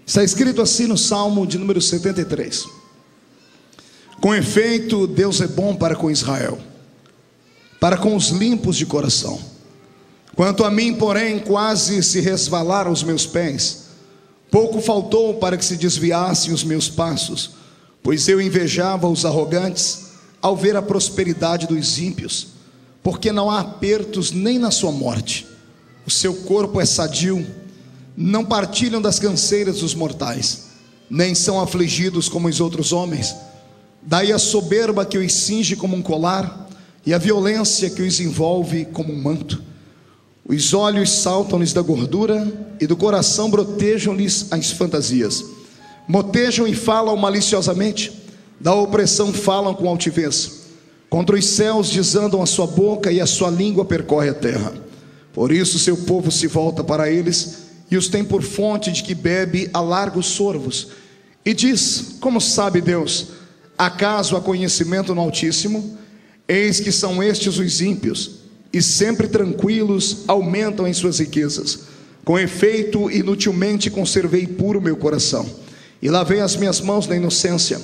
Está escrito assim no Salmo de número 73: com efeito, Deus é bom para com Israel, para com os limpos de coração. Quanto a mim, porém, quase se resvalaram os meus pés. Pouco faltou para que se desviassem os meus passos, pois eu invejava os arrogantes ao ver a prosperidade dos ímpios, porque não há apertos nem na sua morte. O seu corpo é sadio, não partilham das canseiras dos mortais, nem são afligidos como os outros homens. Daí a soberba que os cinge como um colar, e a violência que os envolve como um manto. Os olhos saltam-lhes da gordura, e do coração brotejam-lhes as fantasias. Motejam e falam maliciosamente, da opressão falam com altivez. Contra os céus desandam a sua boca, e a sua língua percorre a terra. Por isso seu povo se volta para eles, e os tem por fonte de que bebe a largos sorvos. E diz: como sabe Deus? Acaso há conhecimento no Altíssimo? Eis que são estes os ímpios, e sempre tranquilos aumentam em suas riquezas. Com efeito, inutilmente conservei puro meu coração, e lavei as minhas mãos na inocência,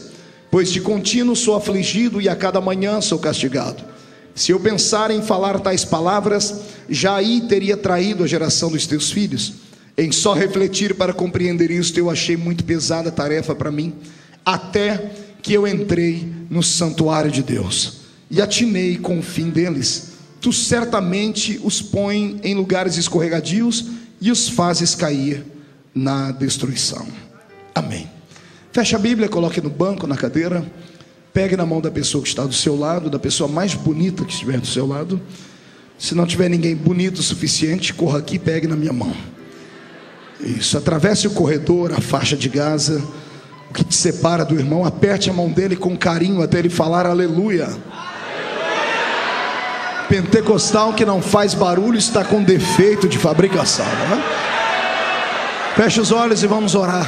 pois de contínuo sou afligido, e a cada manhã sou castigado. Se eu pensar em falar tais palavras, já aí teria traído a geração dos teus filhos. Em só refletir para compreender isto, eu achei muito pesada a tarefa para mim, até que eu entrei no santuário de Deus, e atinei com o fim deles. Tu certamente os pões em lugares escorregadios, e os fazes cair na destruição. Amém. Feche a Bíblia, coloque no banco, na cadeira. Pegue na mão da pessoa que está do seu lado, da pessoa mais bonita que estiver do seu lado. Se não tiver ninguém bonito o suficiente, corra aqui e pegue na minha mão. Isso, atravesse o corredor, a faixa de Gaza, o que te separa do irmão. Aperte a mão dele com carinho até ele falar aleluia. Pentecostal que não faz barulho está com defeito de fabricação, né? Feche os olhos e vamos orar.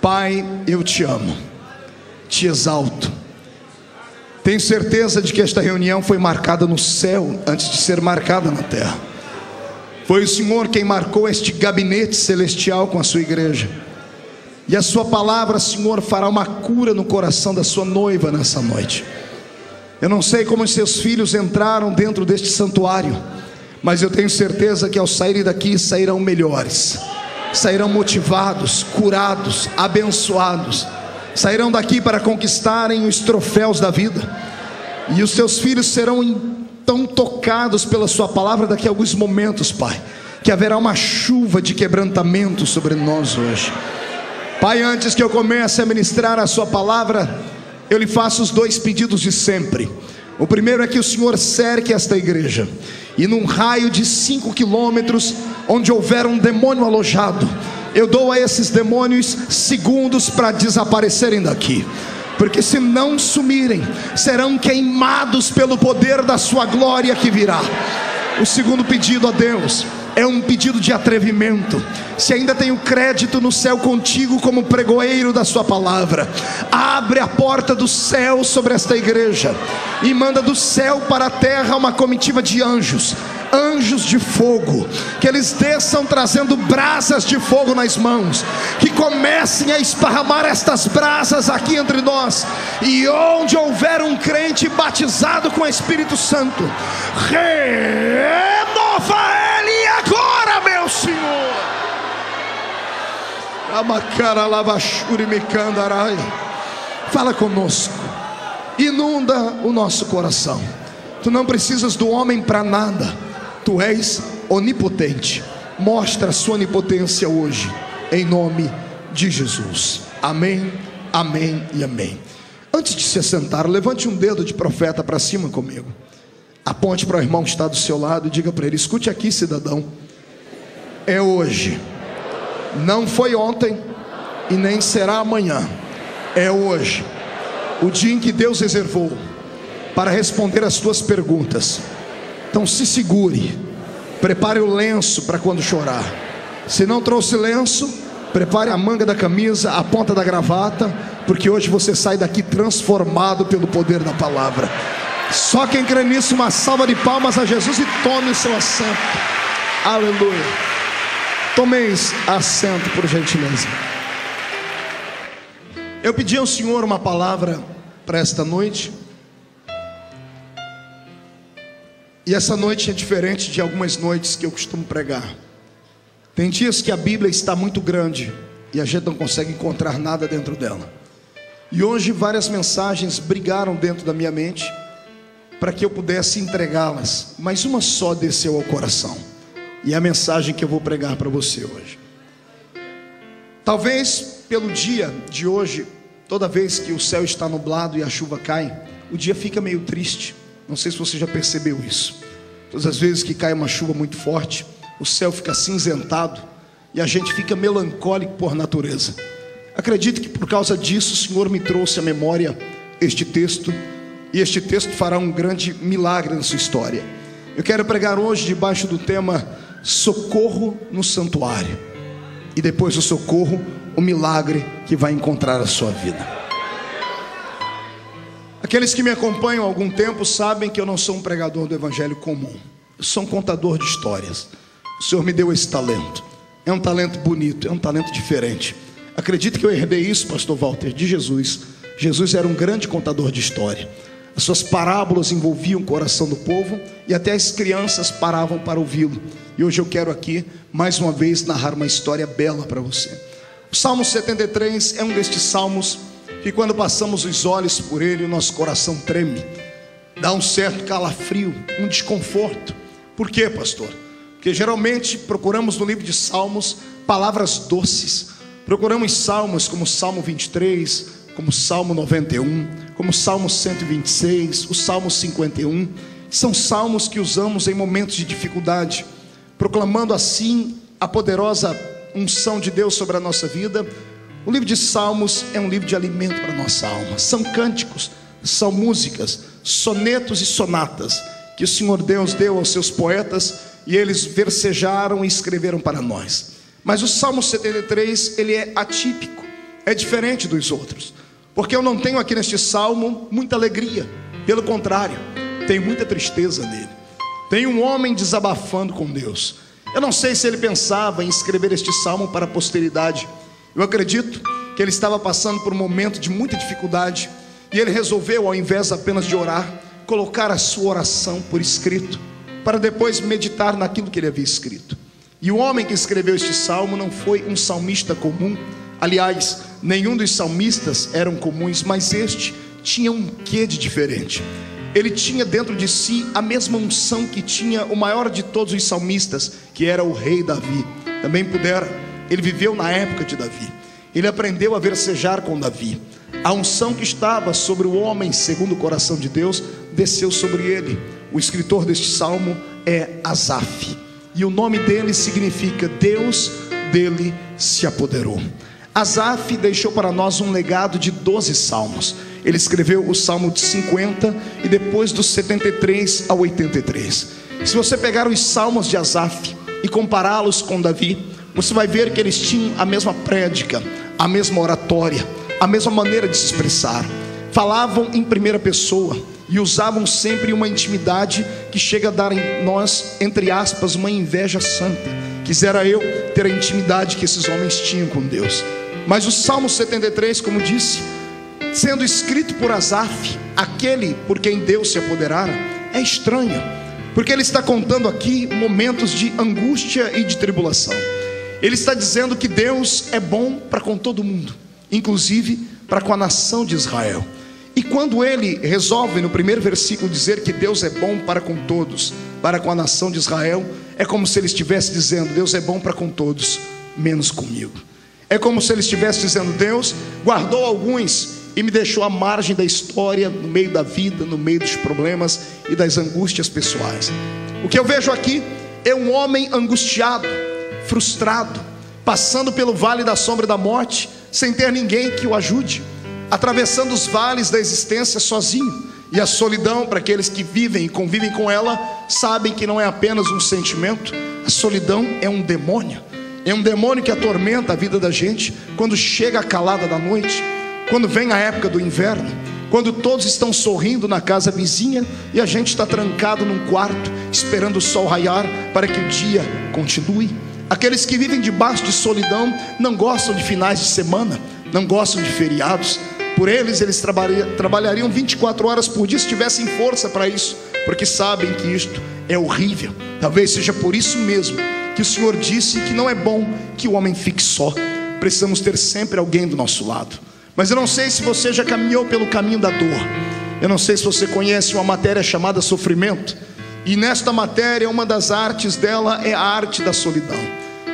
Pai, eu te amo, te exalto. Tenho certeza de que esta reunião foi marcada no céu antes de ser marcada na terra. Foi o Senhor quem marcou este gabinete celestial com a sua igreja. E a sua palavra, Senhor, fará uma cura no coração da sua noiva nessa noite. Eu não sei como os seus filhos entraram dentro deste santuário, mas eu tenho certeza que ao saírem daqui sairão melhores, sairão motivados, curados, abençoados. Sairão daqui para conquistarem os troféus da vida. E os seus filhos serão tão tocados pela sua palavra daqui a alguns momentos, Pai, que haverá uma chuva de quebrantamento sobre nós hoje. Pai, antes que eu comece a ministrar a sua palavra, eu lhe faço os dois pedidos de sempre. O primeiro é que o Senhor cerque esta igreja, e num raio de 5 quilômetros, onde houver um demônio alojado, eu dou a esses demônios segundos para desaparecerem daqui, porque se não sumirem, serão queimados pelo poder da sua glória que virá. O segundo pedido a Deus é um pedido de atrevimento. Se ainda tenho crédito no céu contigo como pregoeiro da sua palavra, abre a porta do céu sobre esta igreja e manda do céu para a terra uma comitiva de anjos, anjos de fogo, que eles desçam trazendo brasas de fogo nas mãos, que comecem a esparramar estas brasas aqui entre nós, e onde houver um crente batizado com o Espírito Santo, renova ele agora, meu Senhor. Fala conosco, inunda o nosso coração. Tu não precisas do homem para nada, tu és onipotente. Mostra a sua onipotência hoje, em nome de Jesus. Amém, amém e amém. Antes de se assentar, levante um dedo de profeta para cima comigo. Aponte para o irmão que está do seu lado e diga para ele: escute aqui, cidadão, é hoje, não foi ontem e nem será amanhã, é hoje, o dia em que Deus reservou para responder as tuas perguntas. Então se segure, prepare o lenço para quando chorar. Se não trouxe lenço, prepare a manga da camisa, a ponta da gravata, porque hoje você sai daqui transformado pelo poder da palavra. Só quem crê nisso, uma salva de palmas a Jesus e tome o seu assento. Aleluia. Tomeis assento, por gentileza. Eu pedi ao Senhor uma palavra para esta noite. E essa noite é diferente de algumas noites que eu costumo pregar. Tem dias que a Bíblia está muito grande e a gente não consegue encontrar nada dentro dela. E hoje várias mensagens brigaram dentro da minha mente para que eu pudesse entregá-las, mas uma só desceu ao coração. E é a mensagem que eu vou pregar para você hoje. Talvez pelo dia de hoje, toda vez que o céu está nublado e a chuva cai, o dia fica meio triste. Não sei se você já percebeu isso. Todas as vezes que cai uma chuva muito forte, o céu fica acinzentado e a gente fica melancólico por natureza. Acredito que por causa disso o Senhor me trouxe à memória este texto, e este texto fará um grande milagre na sua história. Eu quero pregar hoje debaixo do tema socorro no santuário, e depois do socorro, o milagre que vai encontrar a sua vida. Aqueles que me acompanham há algum tempo sabem que eu não sou um pregador do evangelho comum. Eu sou um contador de histórias. O Senhor me deu esse talento. É um talento bonito, é um talento diferente. Acredito que eu herdei isso, pastor Walter, de Jesus. Jesus era um grande contador de história. As suas parábolas envolviam o coração do povo e até as crianças paravam para ouvi-lo. E hoje eu quero aqui, mais uma vez, narrar uma história bela para você. O Salmo 73 é um destes salmos que quando passamos os olhos por ele, o nosso coração treme. Dá um certo calafrio, um desconforto. Por quê, pastor? Porque geralmente procuramos no livro de Salmos palavras doces. Procuramos salmos como o Salmo 23, como o Salmo 91, como o Salmo 126, o Salmo 51. São salmos que usamos em momentos de dificuldade, proclamando assim a poderosa unção de Deus sobre a nossa vida. O livro de Salmos é um livro de alimento para a nossa alma. São cânticos, são músicas, sonetos e sonatas que o Senhor Deus deu aos seus poetas, e eles versejaram e escreveram para nós. Mas o Salmo 73, ele é atípico, é diferente dos outros, porque eu não tenho aqui neste salmo muita alegria. Pelo contrário, tem muita tristeza nele. Tem um homem desabafando com Deus. Eu não sei se ele pensava em escrever este salmo para a posteridade. Eu acredito que ele estava passando por um momento de muita dificuldade, e ele resolveu, ao invés apenas de orar, colocar a sua oração por escrito, para depois meditar naquilo que ele havia escrito. E o homem que escreveu este salmo não foi um salmista comum. Aliás, nenhum dos salmistas eram comuns, mas este tinha um quê de diferente. Ele tinha dentro de si a mesma unção que tinha o maior de todos os salmistas, que era o rei Davi. Também ele viveu na época de Davi. Ele aprendeu a versejar com Davi. A unção que estava sobre o homem segundo o coração de Deus desceu sobre ele. O escritor deste salmo é Asaf, e o nome dele significa Deus dele se apoderou. Asaf deixou para nós um legado de 12 salmos. Ele escreveu o Salmo de 50 e depois do 73 ao 83. Se você pegar os salmos de Asaf e compará-los com Davi, você vai ver que eles tinham a mesma prédica, a mesma oratória, a mesma maneira de se expressar. Falavam em primeira pessoa e usavam sempre uma intimidade que chega a dar em nós, entre aspas, uma inveja santa. Quisera eu ter a intimidade que esses homens tinham com Deus. Mas o Salmo 73, como disse, sendo escrito por Asaf, aquele por quem Deus se apoderara, é estranho, porque ele está contando aqui momentos de angústia e de tribulação. Ele está dizendo que Deus é bom para com todo mundo, inclusive para com a nação de Israel. E quando ele resolve no primeiro versículo dizer que Deus é bom para com todos, para com a nação de Israel, é como se ele estivesse dizendo: Deus é bom para com todos, menos comigo. É como se ele estivesse dizendo: Deus guardou alguns e me deixou à margem da história, no meio da vida, no meio dos problemas e das angústias pessoais. O que eu vejo aqui é um homem angustiado, frustrado, passando pelo vale da sombra da morte, sem ter ninguém que o ajude, atravessando os vales da existência sozinho. E a solidão, para aqueles que vivem e convivem com ela, sabem que não é apenas um sentimento. A solidão é um demônio. É um demônio que atormenta a vida da gente quando chega a calada da noite, quando vem a época do inverno, quando todos estão sorrindo na casa vizinha e a gente está trancado num quarto, esperando o sol raiar para que o dia continue. Aqueles que vivem debaixo de solidão não gostam de finais de semana, não gostam de feriados. Por eles trabalhariam 24 horas por dia se tivessem força para isso, porque sabem que isto é horrível. Talvez seja por isso mesmo que o Senhor disse que não é bom que o homem fique só. Precisamos ter sempre alguém do nosso lado. Mas eu não sei se você já caminhou pelo caminho da dor. Eu não sei se você conhece uma matéria chamada sofrimento. E nesta matéria, uma das artes dela é a arte da solidão,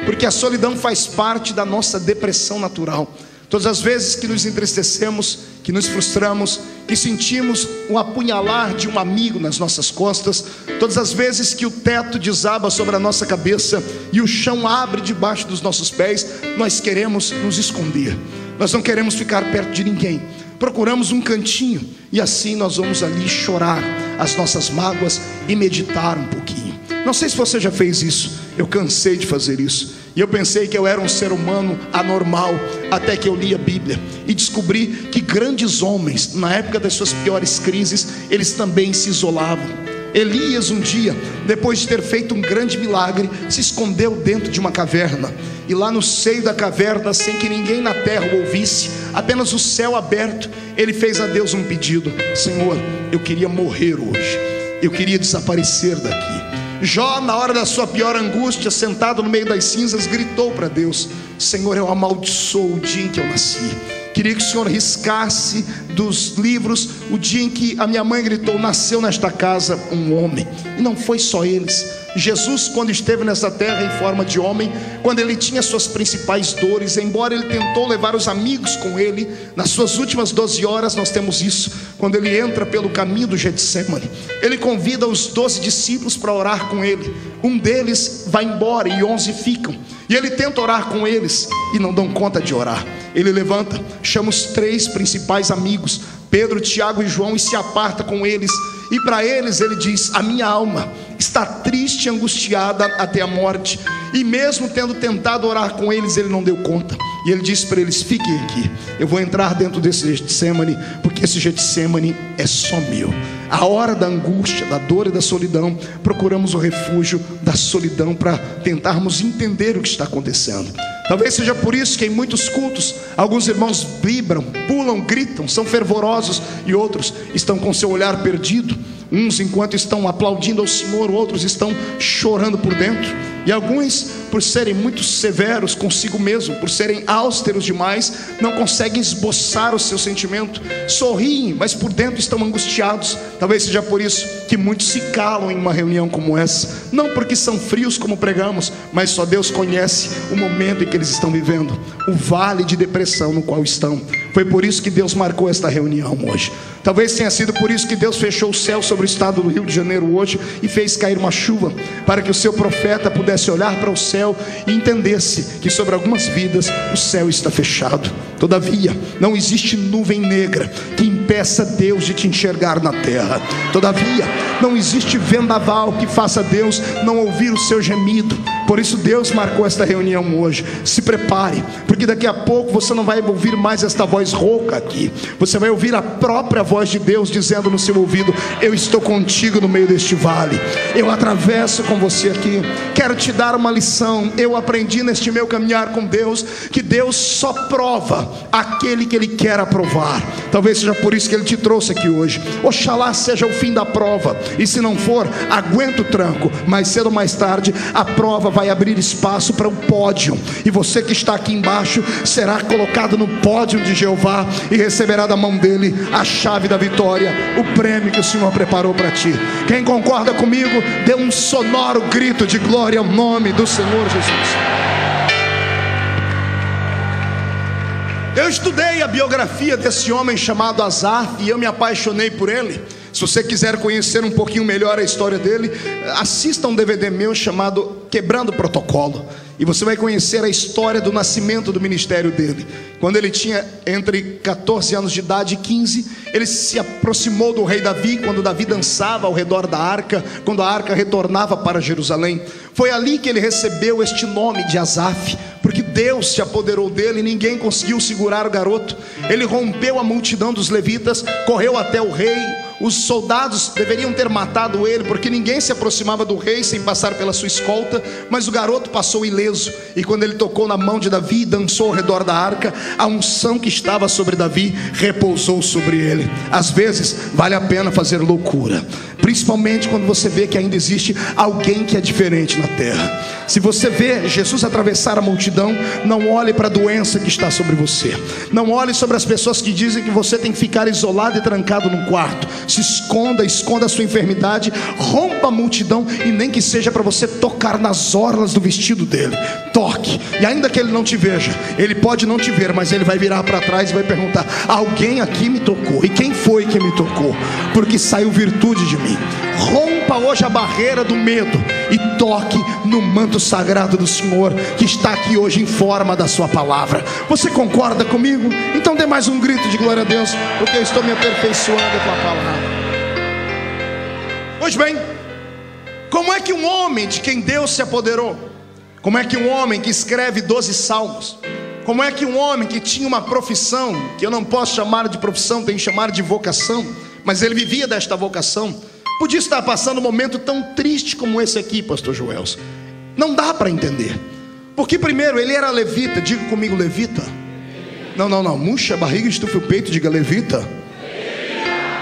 porque a solidão faz parte da nossa depressão natural. Todas as vezes que nos entristecemos, que nos frustramos, que sentimos o apunhalar de um amigo nas nossas costas, todas as vezes que o teto desaba sobre a nossa cabeça e o chão abre debaixo dos nossos pés, nós queremos nos esconder. Nós não queremos ficar perto de ninguém. Procuramos um cantinho e assim nós vamos ali chorar as nossas mágoas e meditar um pouquinho. Não sei se você já fez isso. Eu cansei de fazer isso. E eu pensei que eu era um ser humano anormal, até que eu li a Bíblia e descobri que grandes homens, na época das suas piores crises, eles também se isolavam. Elias um dia, depois de ter feito um grande milagre, se escondeu dentro de uma caverna. E lá no seio da caverna, sem que ninguém na terra o ouvisse, apenas o céu aberto, ele fez a Deus um pedido: Senhor, eu queria morrer hoje, eu queria desaparecer daqui. Jó, na hora da sua pior angústia, sentado no meio das cinzas, gritou para Deus: Senhor, eu amaldiçoo o dia em que eu nasci. Queria que o Senhor riscasse dos livros o dia em que a minha mãe gritou: nasceu nesta casa um homem. E não foi só eles. Jesus, quando esteve nessa terra em forma de homem, quando ele tinha suas principais dores, embora ele tentou levar os amigos com ele, nas suas últimas 12 horas nós temos isso, quando ele entra pelo caminho do Getsemane, ele convida os 12 discípulos para orar com ele. Um deles vai embora e 11 ficam, e ele tenta orar com eles e não dão conta de orar. Ele levanta, chama os 3 principais amigos, Pedro, Tiago e João, e se aparta com eles. E para eles ele diz: a minha alma está triste e angustiada até a morte. E mesmo tendo tentado orar com eles, ele não deu conta. E ele disse para eles: fiquem aqui, eu vou entrar dentro desse Getsemane, porque esse Getsemane é só meu. A hora da angústia, da dor e da solidão, procuramos o refúgio da solidão para tentarmos entender o que está acontecendo. Talvez seja por isso que em muitos cultos alguns irmãos vibram, pulam, gritam, são fervorosos, e outros estão com seu olhar perdido. Uns enquanto estão aplaudindo ao Senhor, outros estão chorando por dentro. E alguns, por serem muito severos consigo mesmo, por serem austeros demais, não conseguem esboçar o seu sentimento. Sorriem, mas por dentro estão angustiados. Talvez seja por isso que muitos se calam em uma reunião como essa. Não porque são frios como pregamos, mas só Deus conhece o momento em que eles estão vivendo, o vale de depressão no qual estão. Foi por isso que Deus marcou esta reunião hoje. Talvez tenha sido por isso que Deus fechou o céu sobre o estado do Rio de Janeiro hoje e fez cair uma chuva, para que o seu profeta pudesse olhar para o céu e entendesse que sobre algumas vidas o céu está fechado. Todavia, não existe nuvem negra que impeça Deus de te enxergar na terra. Todavia, não existe vendaval que faça Deus não ouvir o seu gemido. Por isso Deus marcou esta reunião hoje. Se prepare, porque daqui a pouco você não vai ouvir mais esta voz rouca aqui. Você vai ouvir a própria voz de Deus dizendo no seu ouvido: eu estou contigo no meio deste vale, eu atravesso com você aqui. Quero te dar uma lição. Eu aprendi neste meu caminhar com Deus que Deus só prova aquele que Ele quer aprovar. Talvez seja por isso que Ele te trouxe aqui hoje. Oxalá seja o fim da prova, e se não for, aguenta o tranco. Mais cedo ou mais tarde a prova vai abrir espaço para o pódio, e você que está aqui embaixo será colocado no pódio de Jeová e receberá da mão dele a chave da vitória, o prêmio que o Senhor preparou para ti. Quem concorda comigo, dê um sonoro grito de glória ao nome do Senhor Jesus. Eu estudei a biografia desse homem chamado Asaf e eu me apaixonei por ele. Se você quiser conhecer um pouquinho melhor a história dele, assista um DVD meu chamado Quebrando o Protocolo, e você vai conhecer a história do nascimento do ministério dele. Quando ele tinha entre 14 anos de idade e 15, ele se aproximou do rei Davi, quando Davi dançava ao redor da arca, quando a arca retornava para Jerusalém. Foi ali que ele recebeu este nome de Asaf, porque Deus se apoderou dele e ninguém conseguiu segurar o garoto. Ele rompeu a multidão dos levitas, correu até o rei. Os soldados deveriam ter matado ele, porque ninguém se aproximava do rei sem passar pela sua escolta, mas o garoto passou ileso. E quando ele tocou na mão de Davi e dançou ao redor da arca, a unção que estava sobre Davi repousou sobre ele. Às vezes vale a pena fazer loucura, principalmente quando você vê que ainda existe alguém que é diferente na terra. Se você vê Jesus atravessar a multidão, não olhe para a doença que está sobre você, não olhe sobre as pessoas que dizem que você tem que ficar isolado e trancado num quarto. Se esconda a sua enfermidade, rompa a multidão, e nem que seja para você tocar nas orlas do vestido dele. Toque, e ainda que ele não te veja, ele pode não te ver, mas ele vai virar para trás e vai perguntar: alguém aqui me tocou, e quem foi que me tocou? Porque saiu virtude de mim. Rompa hoje a barreira do medo e toque no manto sagrado do Senhor, que está aqui hoje em forma da sua palavra. Você concorda comigo? Então dê mais um grito de glória a Deus, porque eu estou me aperfeiçoando com a palavra. Pois bem, como é que um homem de quem Deus se apoderou, como é que um homem que escreve 12 salmos, como é que um homem que tinha uma profissão, que eu não posso chamar de profissão, tenho que chamar de vocação, mas ele vivia desta vocação, podia estar passando um momento tão triste como esse aqui, pastor Joelson? Não dá para entender. Porque primeiro, ele era levita. Diga comigo, levita. Não, murcha a barriga, estufe o peito, diga levita.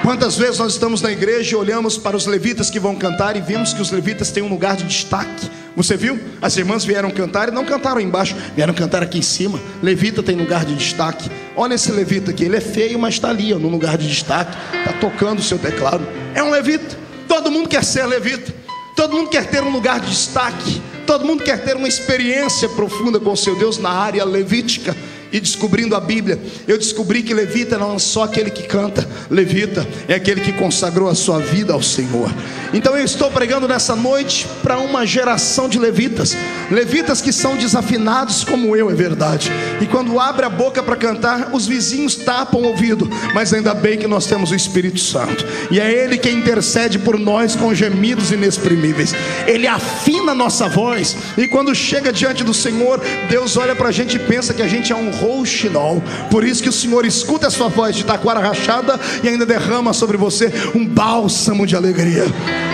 Quantas vezes nós estamos na igreja e olhamos para os levitas que vão cantar e vemos que os levitas têm um lugar de destaque. Você viu? As irmãs vieram cantar e não cantaram embaixo, vieram cantar aqui em cima. Levita tem lugar de destaque. Olha esse levita aqui, ele é feio, mas está ali, no lugar de destaque, está tocando o seu teclado. É um levita. Todo mundo quer ser levita, todo mundo quer ter um lugar de destaque, todo mundo quer ter uma experiência profunda com o seu Deus na área levítica. E descobrindo a Bíblia, eu descobri que levita não é só aquele que canta. Levita é aquele que consagrou a sua vida ao Senhor. Então eu estou pregando nessa noite para uma geração de levitas, levitas que são desafinados como eu, é verdade, e quando abre a boca para cantar, os vizinhos tapam o ouvido, mas ainda bem que nós temos o Espírito Santo, e é Ele quem intercede por nós com gemidos inexprimíveis. Ele afina a nossa voz, e quando chega diante do Senhor, Deus olha para a gente e pensa que a gente é um rouxinol. Por isso que o Senhor escuta a sua voz de taquara rachada e ainda derrama sobre você um bálsamo de alegria.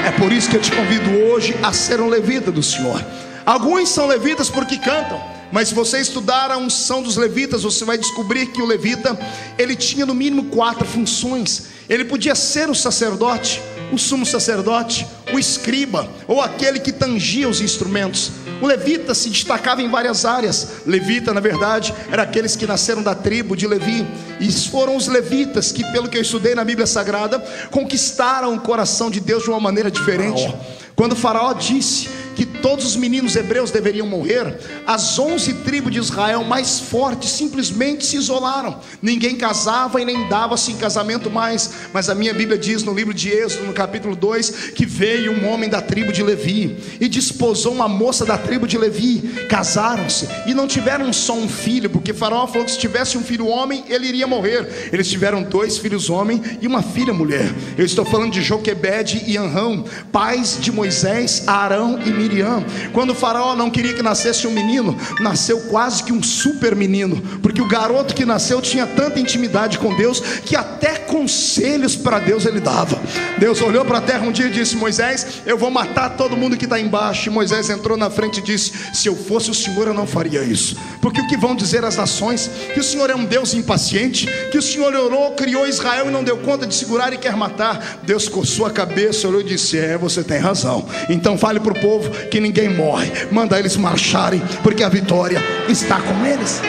É por isso que eu te convido hoje a ser um levita do Senhor. Alguns são levitas porque cantam, mas se você estudar a unção dos levitas, você vai descobrir que o levita, ele tinha no mínimo 4 funções. Ele podia ser o sacerdote, o sumo sacerdote, o escriba, ou aquele que tangia os instrumentos. O levita se destacava em várias áreas. Levita, na verdade, eram aqueles que nasceram da tribo de Levi, e foram os levitas que, pelo que eu estudei na Bíblia Sagrada, conquistaram o coração de Deus de uma maneira diferente. Quando o faraó disse que todos os meninos hebreus deveriam morrer, as 11 tribos de Israel mais fortes simplesmente se isolaram. Ninguém casava e nem dava-se em casamento mais. Mas a minha Bíblia diz no livro de Êxodo, no capítulo 2, que veio um homem da tribo de Levi e desposou uma moça da tribo de Levi. Casaram-se e não tiveram só um filho, porque faraó falou que se tivesse um filho homem, ele iria morrer. Eles tiveram 2 filhos homem e uma filha mulher. Eu estou falando de Joquebede e Anrão, pais de Moisés, Arão e Miriam. Quando o faraó não queria que nascesse um menino, nasceu quase que um super menino, porque o garoto que nasceu tinha tanta intimidade com Deus, que até conselhos para Deus ele dava. Deus olhou para a terra um dia e disse: Moisés, eu vou matar todo mundo que está embaixo. E Moisés entrou na frente e disse: se eu fosse o Senhor, eu não faria isso. Porque o que vão dizer as nações? Que o Senhor é um Deus impaciente, que o Senhor orou, criou Israel e não deu conta de segurar e quer matar. Deus coçou a cabeça, olhou e disse: você tem razão. Então fale para o povo que ninguém morre, manda eles marcharem, porque a vitória está com eles.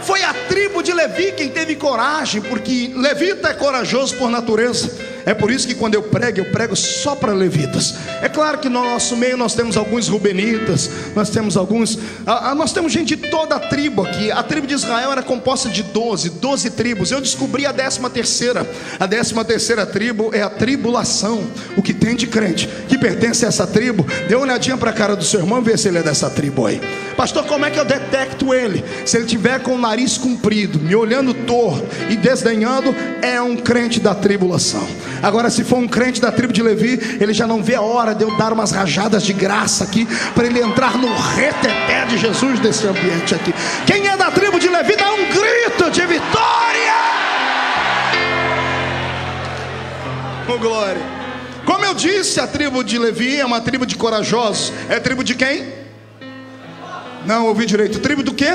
Foi a tribo de Levi quem teve coragem, porque levita é corajoso por natureza. É por isso que quando eu prego só para levitas. É claro que no nosso meio nós temos alguns rubenitas, nós temos gente de toda a tribo aqui. A tribo de Israel era composta de 12 tribos. Eu descobri a 13ª. A 13ª tribo é a tribulação. O que tem de crente que pertence a essa tribo, dê uma olhadinha para a cara do seu irmão e vê se ele é dessa tribo aí. Pastor, como é que eu detecto ele? Se ele tiver com o nariz comprido, me olhando torto e desdenhando, é um crente da tribulação. Agora, se for um crente da tribo de Levi, ele já não vê a hora de eu dar umas rajadas de graça aqui, para ele entrar no reteté de Jesus desse ambiente aqui. Quem é da tribo de Levi, dá um grito de vitória. Oh, glória. Como eu disse, a tribo de Levi é uma tribo de corajosos. É tribo de quem? Não ouvi direito. Tribo do quê?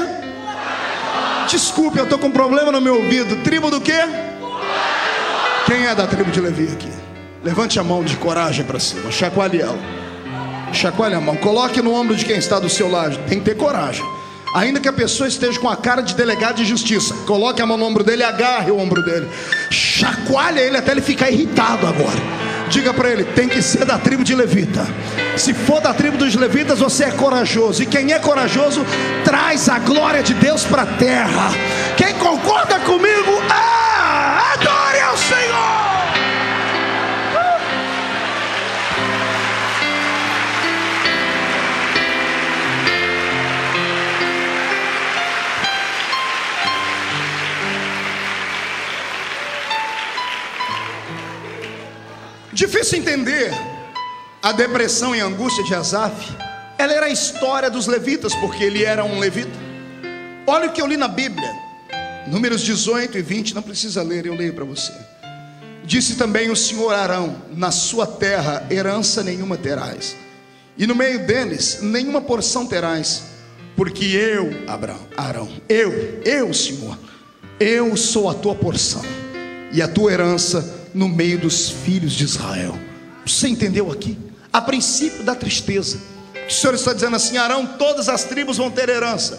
Desculpe, eu estou com um problema no meu ouvido. Tribo do quê? Quem é da tribo de Levi aqui? Levante a mão de coragem para cima. Chacoalhe ela. Chacoalhe a mão. Coloque no ombro de quem está do seu lado. Tem que ter coragem. Ainda que a pessoa esteja com a cara de delegado de justiça, coloque a mão no ombro dele e agarre o ombro dele. Chacoalhe ele até ele ficar irritado agora. Diga para ele, tem que ser da tribo de Levita. Se for da tribo dos levitas, você é corajoso. E quem é corajoso, traz a glória de Deus para a terra. Quem concorda comigo, adore ao Senhor. Difícil entender a depressão e a angústia de Asaf. Ela era a história dos levitas, porque ele era um levita. Olha o que eu li na Bíblia, Números 18 e 20, não precisa ler, eu leio para você. Disse também o Senhor a Arão: na sua terra herança nenhuma terás, e no meio deles nenhuma porção terás, porque eu, Arão, eu Senhor, eu sou a tua porção e a tua herança no meio dos filhos de Israel. Você entendeu aqui? A princípio da tristeza, o Senhor está dizendo assim: Arão, todas as tribos vão ter herança,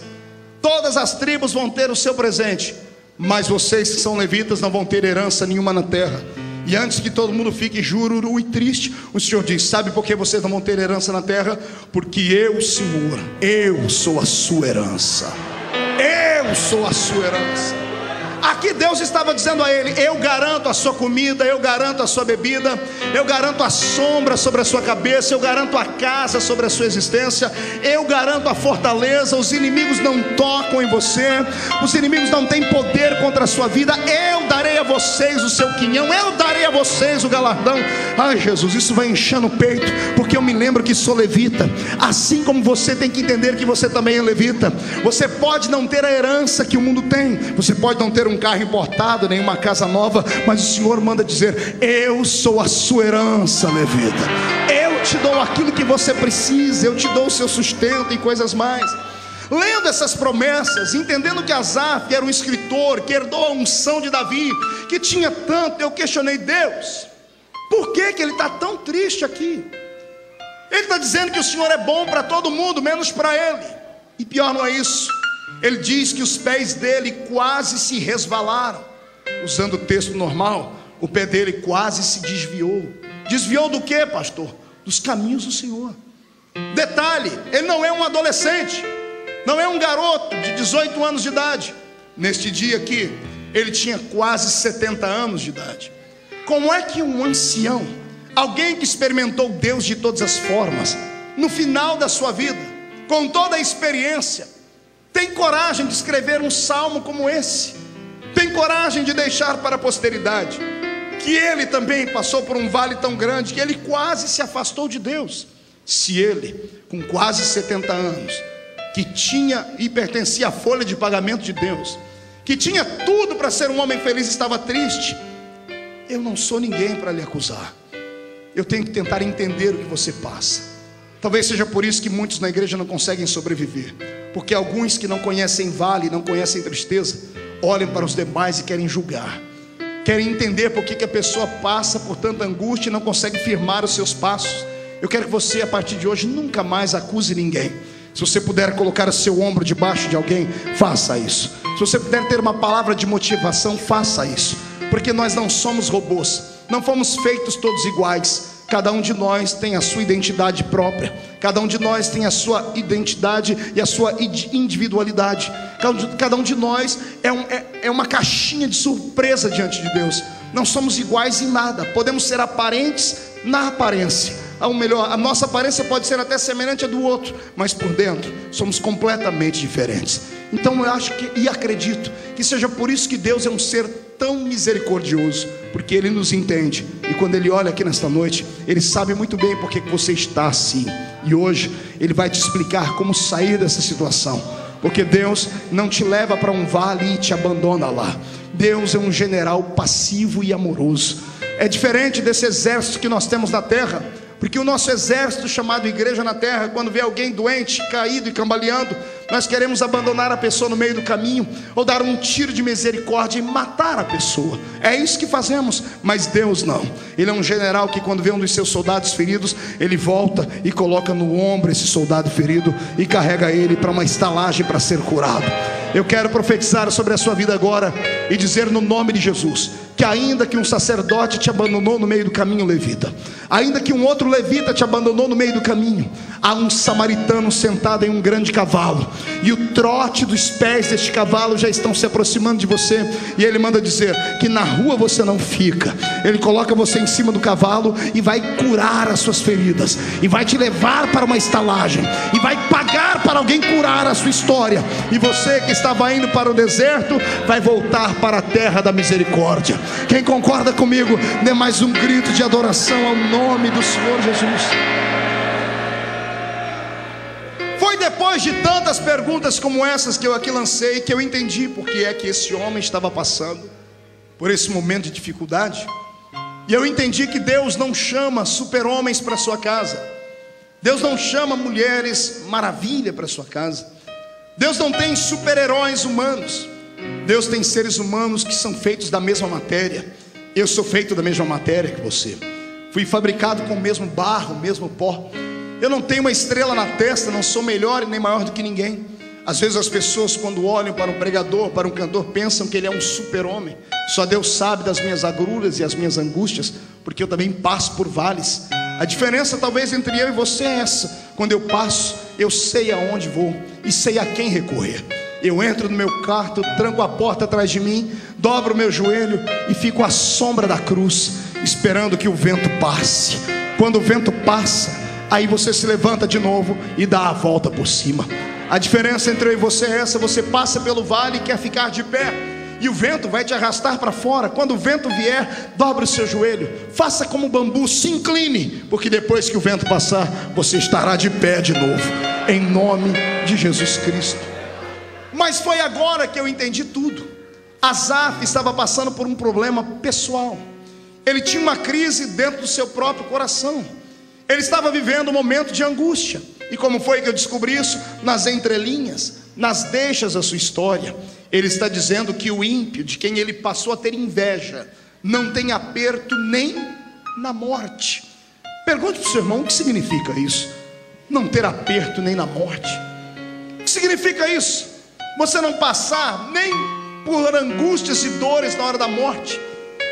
todas as tribos vão ter o seu presente, mas vocês que são levitas não vão ter herança nenhuma na terra. E antes que todo mundo fique jururu e triste, o Senhor diz: sabe por que vocês não vão ter herança na terra? Porque eu, Senhor, eu sou a sua herança. Eu sou a sua herança. Aqui Deus estava dizendo a ele: eu garanto a sua comida, eu garanto a sua bebida, eu garanto a sombra sobre a sua cabeça, eu garanto a casa sobre a sua existência, eu garanto a fortaleza. Os inimigos não tocam em você, os inimigos não têm poder contra a sua vida. Eu darei a vocês o seu quinhão, eu darei a vocês o galardão. Ai Jesus, isso vai enchendo o peito, porque eu me lembro que sou levita. Assim como você tem que entender que você também é levita. Você pode não ter a herança que o mundo tem, você pode não ter um carro importado, nem uma casa nova, mas o Senhor manda dizer: eu sou a sua herança, levita. Eu te dou aquilo que você precisa, eu te dou o seu sustento e coisas mais. Lendo essas promessas, entendendo que Asaf era um escritor que herdou a unção de Davi, que tinha tanto, eu questionei: Deus, por que ele está tão triste aqui? Ele está dizendo que o Senhor é bom para todo mundo, menos para ele. E pior não é isso, ele diz que os pés dele quase se resvalaram. Usando o texto normal, o pé dele quase se desviou. Desviou do que, pastor? Dos caminhos do Senhor. Detalhe, ele não é um adolescente, não é um garoto de 18 anos de idade. Neste dia aqui, ele tinha quase 70 anos de idade. Como é que um ancião, alguém que experimentou Deus de todas as formas, no final da sua vida, com toda a experiência, tem coragem de escrever um salmo como esse? Tem coragem de deixar para a posteridade que ele também passou por um vale tão grande, que ele quase se afastou de Deus? Se ele, com quase 70 anos, que tinha e pertencia à folha de pagamento de Deus, que tinha tudo para ser um homem feliz, estava triste, eu não sou ninguém para lhe acusar. Eu tenho que tentar entender o que você passa. Talvez seja por isso que muitos na igreja não conseguem sobreviver, porque alguns que não conhecem vale, não conhecem tristeza, olham para os demais e querem julgar, querem entender por que a pessoa passa por tanta angústia e não consegue firmar os seus passos. Eu quero que você, a partir de hoje, nunca mais acuse ninguém. Se você puder colocar o seu ombro debaixo de alguém, faça isso. Se você puder ter uma palavra de motivação, faça isso, porque nós não somos robôs, não fomos feitos todos iguais. Cada um de nós tem a sua identidade própria, cada um de nós tem a sua identidade e a sua individualidade. Cada um de nós é uma caixinha de surpresa diante de Deus. Não somos iguais em nada, podemos ser aparentes na aparência, ou melhor, a nossa aparência pode ser até semelhante à do outro, mas por dentro somos completamente diferentes. Então eu acho e acredito que seja por isso que Deus é um ser tão misericordioso, porque Ele nos entende, e quando Ele olha aqui nesta noite, Ele sabe muito bem porque que você está assim, e hoje Ele vai te explicar como sair dessa situação, porque Deus não te leva para um vale e te abandona lá. Deus é um general passivo e amoroso. é diferente desse exército que nós temos na terra, porque o nosso exército chamado igreja na terra, quando vê alguém doente, caído e cambaleando, nós queremos abandonar a pessoa no meio do caminho, ou dar um tiro de misericórdia e matar a pessoa. É isso que fazemos. Mas Deus não. Ele é um general que, quando vê um dos seus soldados feridos, ele volta e coloca no ombro esse soldado ferido e carrega ele para uma estalagem para ser curado. Eu quero profetizar sobre a sua vida agora e dizer no nome de Jesus, que ainda que um sacerdote te abandonou no meio do caminho, levita, ainda que um outro levita te abandonou no meio do caminho, há um samaritano sentado em um grande cavalo, e o trote dos pés deste cavalo já estão se aproximando de você, e ele manda dizer que na rua você não fica. Ele coloca você em cima do cavalo e vai curar as suas feridas, e vai te levar para uma estalagem, e vai pagar para alguém curar a sua história, e você que estava indo para o deserto vai voltar para a terra da misericórdia. Quem concorda comigo, dê mais um grito de adoração ao nome do Senhor Jesus. Foi depois de tantas perguntas como essas que eu aqui lancei, que eu entendi porque é que esse homem estava passando por esse momento de dificuldade. E eu entendi que Deus não chama super-homens para sua casa, Deus não chama mulheres maravilha para sua casa, Deus não tem super-heróis humanos. Deus tem seres humanos que são feitos da mesma matéria. Eu sou feito da mesma matéria que você. Fui fabricado com o mesmo barro, o mesmo pó. Eu não tenho uma estrela na testa, não sou melhor e nem maior do que ninguém. Às vezes as pessoas, quando olham para um pregador, para um cantor, pensam que ele é um super-homem. Só Deus sabe das minhas agruras e as minhas angústias, porque eu também passo por vales. A diferença talvez entre eu e você é essa: quando eu passo, eu sei aonde vou e sei a quem recorrer. Eu entro no meu quarto, tranco a porta atrás de mim, dobro o meu joelho e fico à sombra da cruz, esperando que o vento passe. Quando o vento passa, aí você se levanta de novo e dá a volta por cima. A diferença entre eu e você é essa: você passa pelo vale e quer ficar de pé, e o vento vai te arrastar para fora. Quando o vento vier, dobre o seu joelho, faça como o bambu, se incline, porque depois que o vento passar, você estará de pé de novo, em nome de Jesus Cristo. Mas foi agora que eu entendi tudo. Asaf estava passando por um problema pessoal. Ele tinha uma crise dentro do seu próprio coração. Ele estava vivendo um momento de angústia. E como foi que eu descobri isso? Nas entrelinhas, nas deixas da sua história. Ele está dizendo que o ímpio, de quem ele passou a ter inveja, não tem aperto nem na morte. Pergunte para o seu irmão: o que significa isso? Não ter aperto nem na morte. O que significa isso? Você não passar nem por angústias e dores na hora da morte.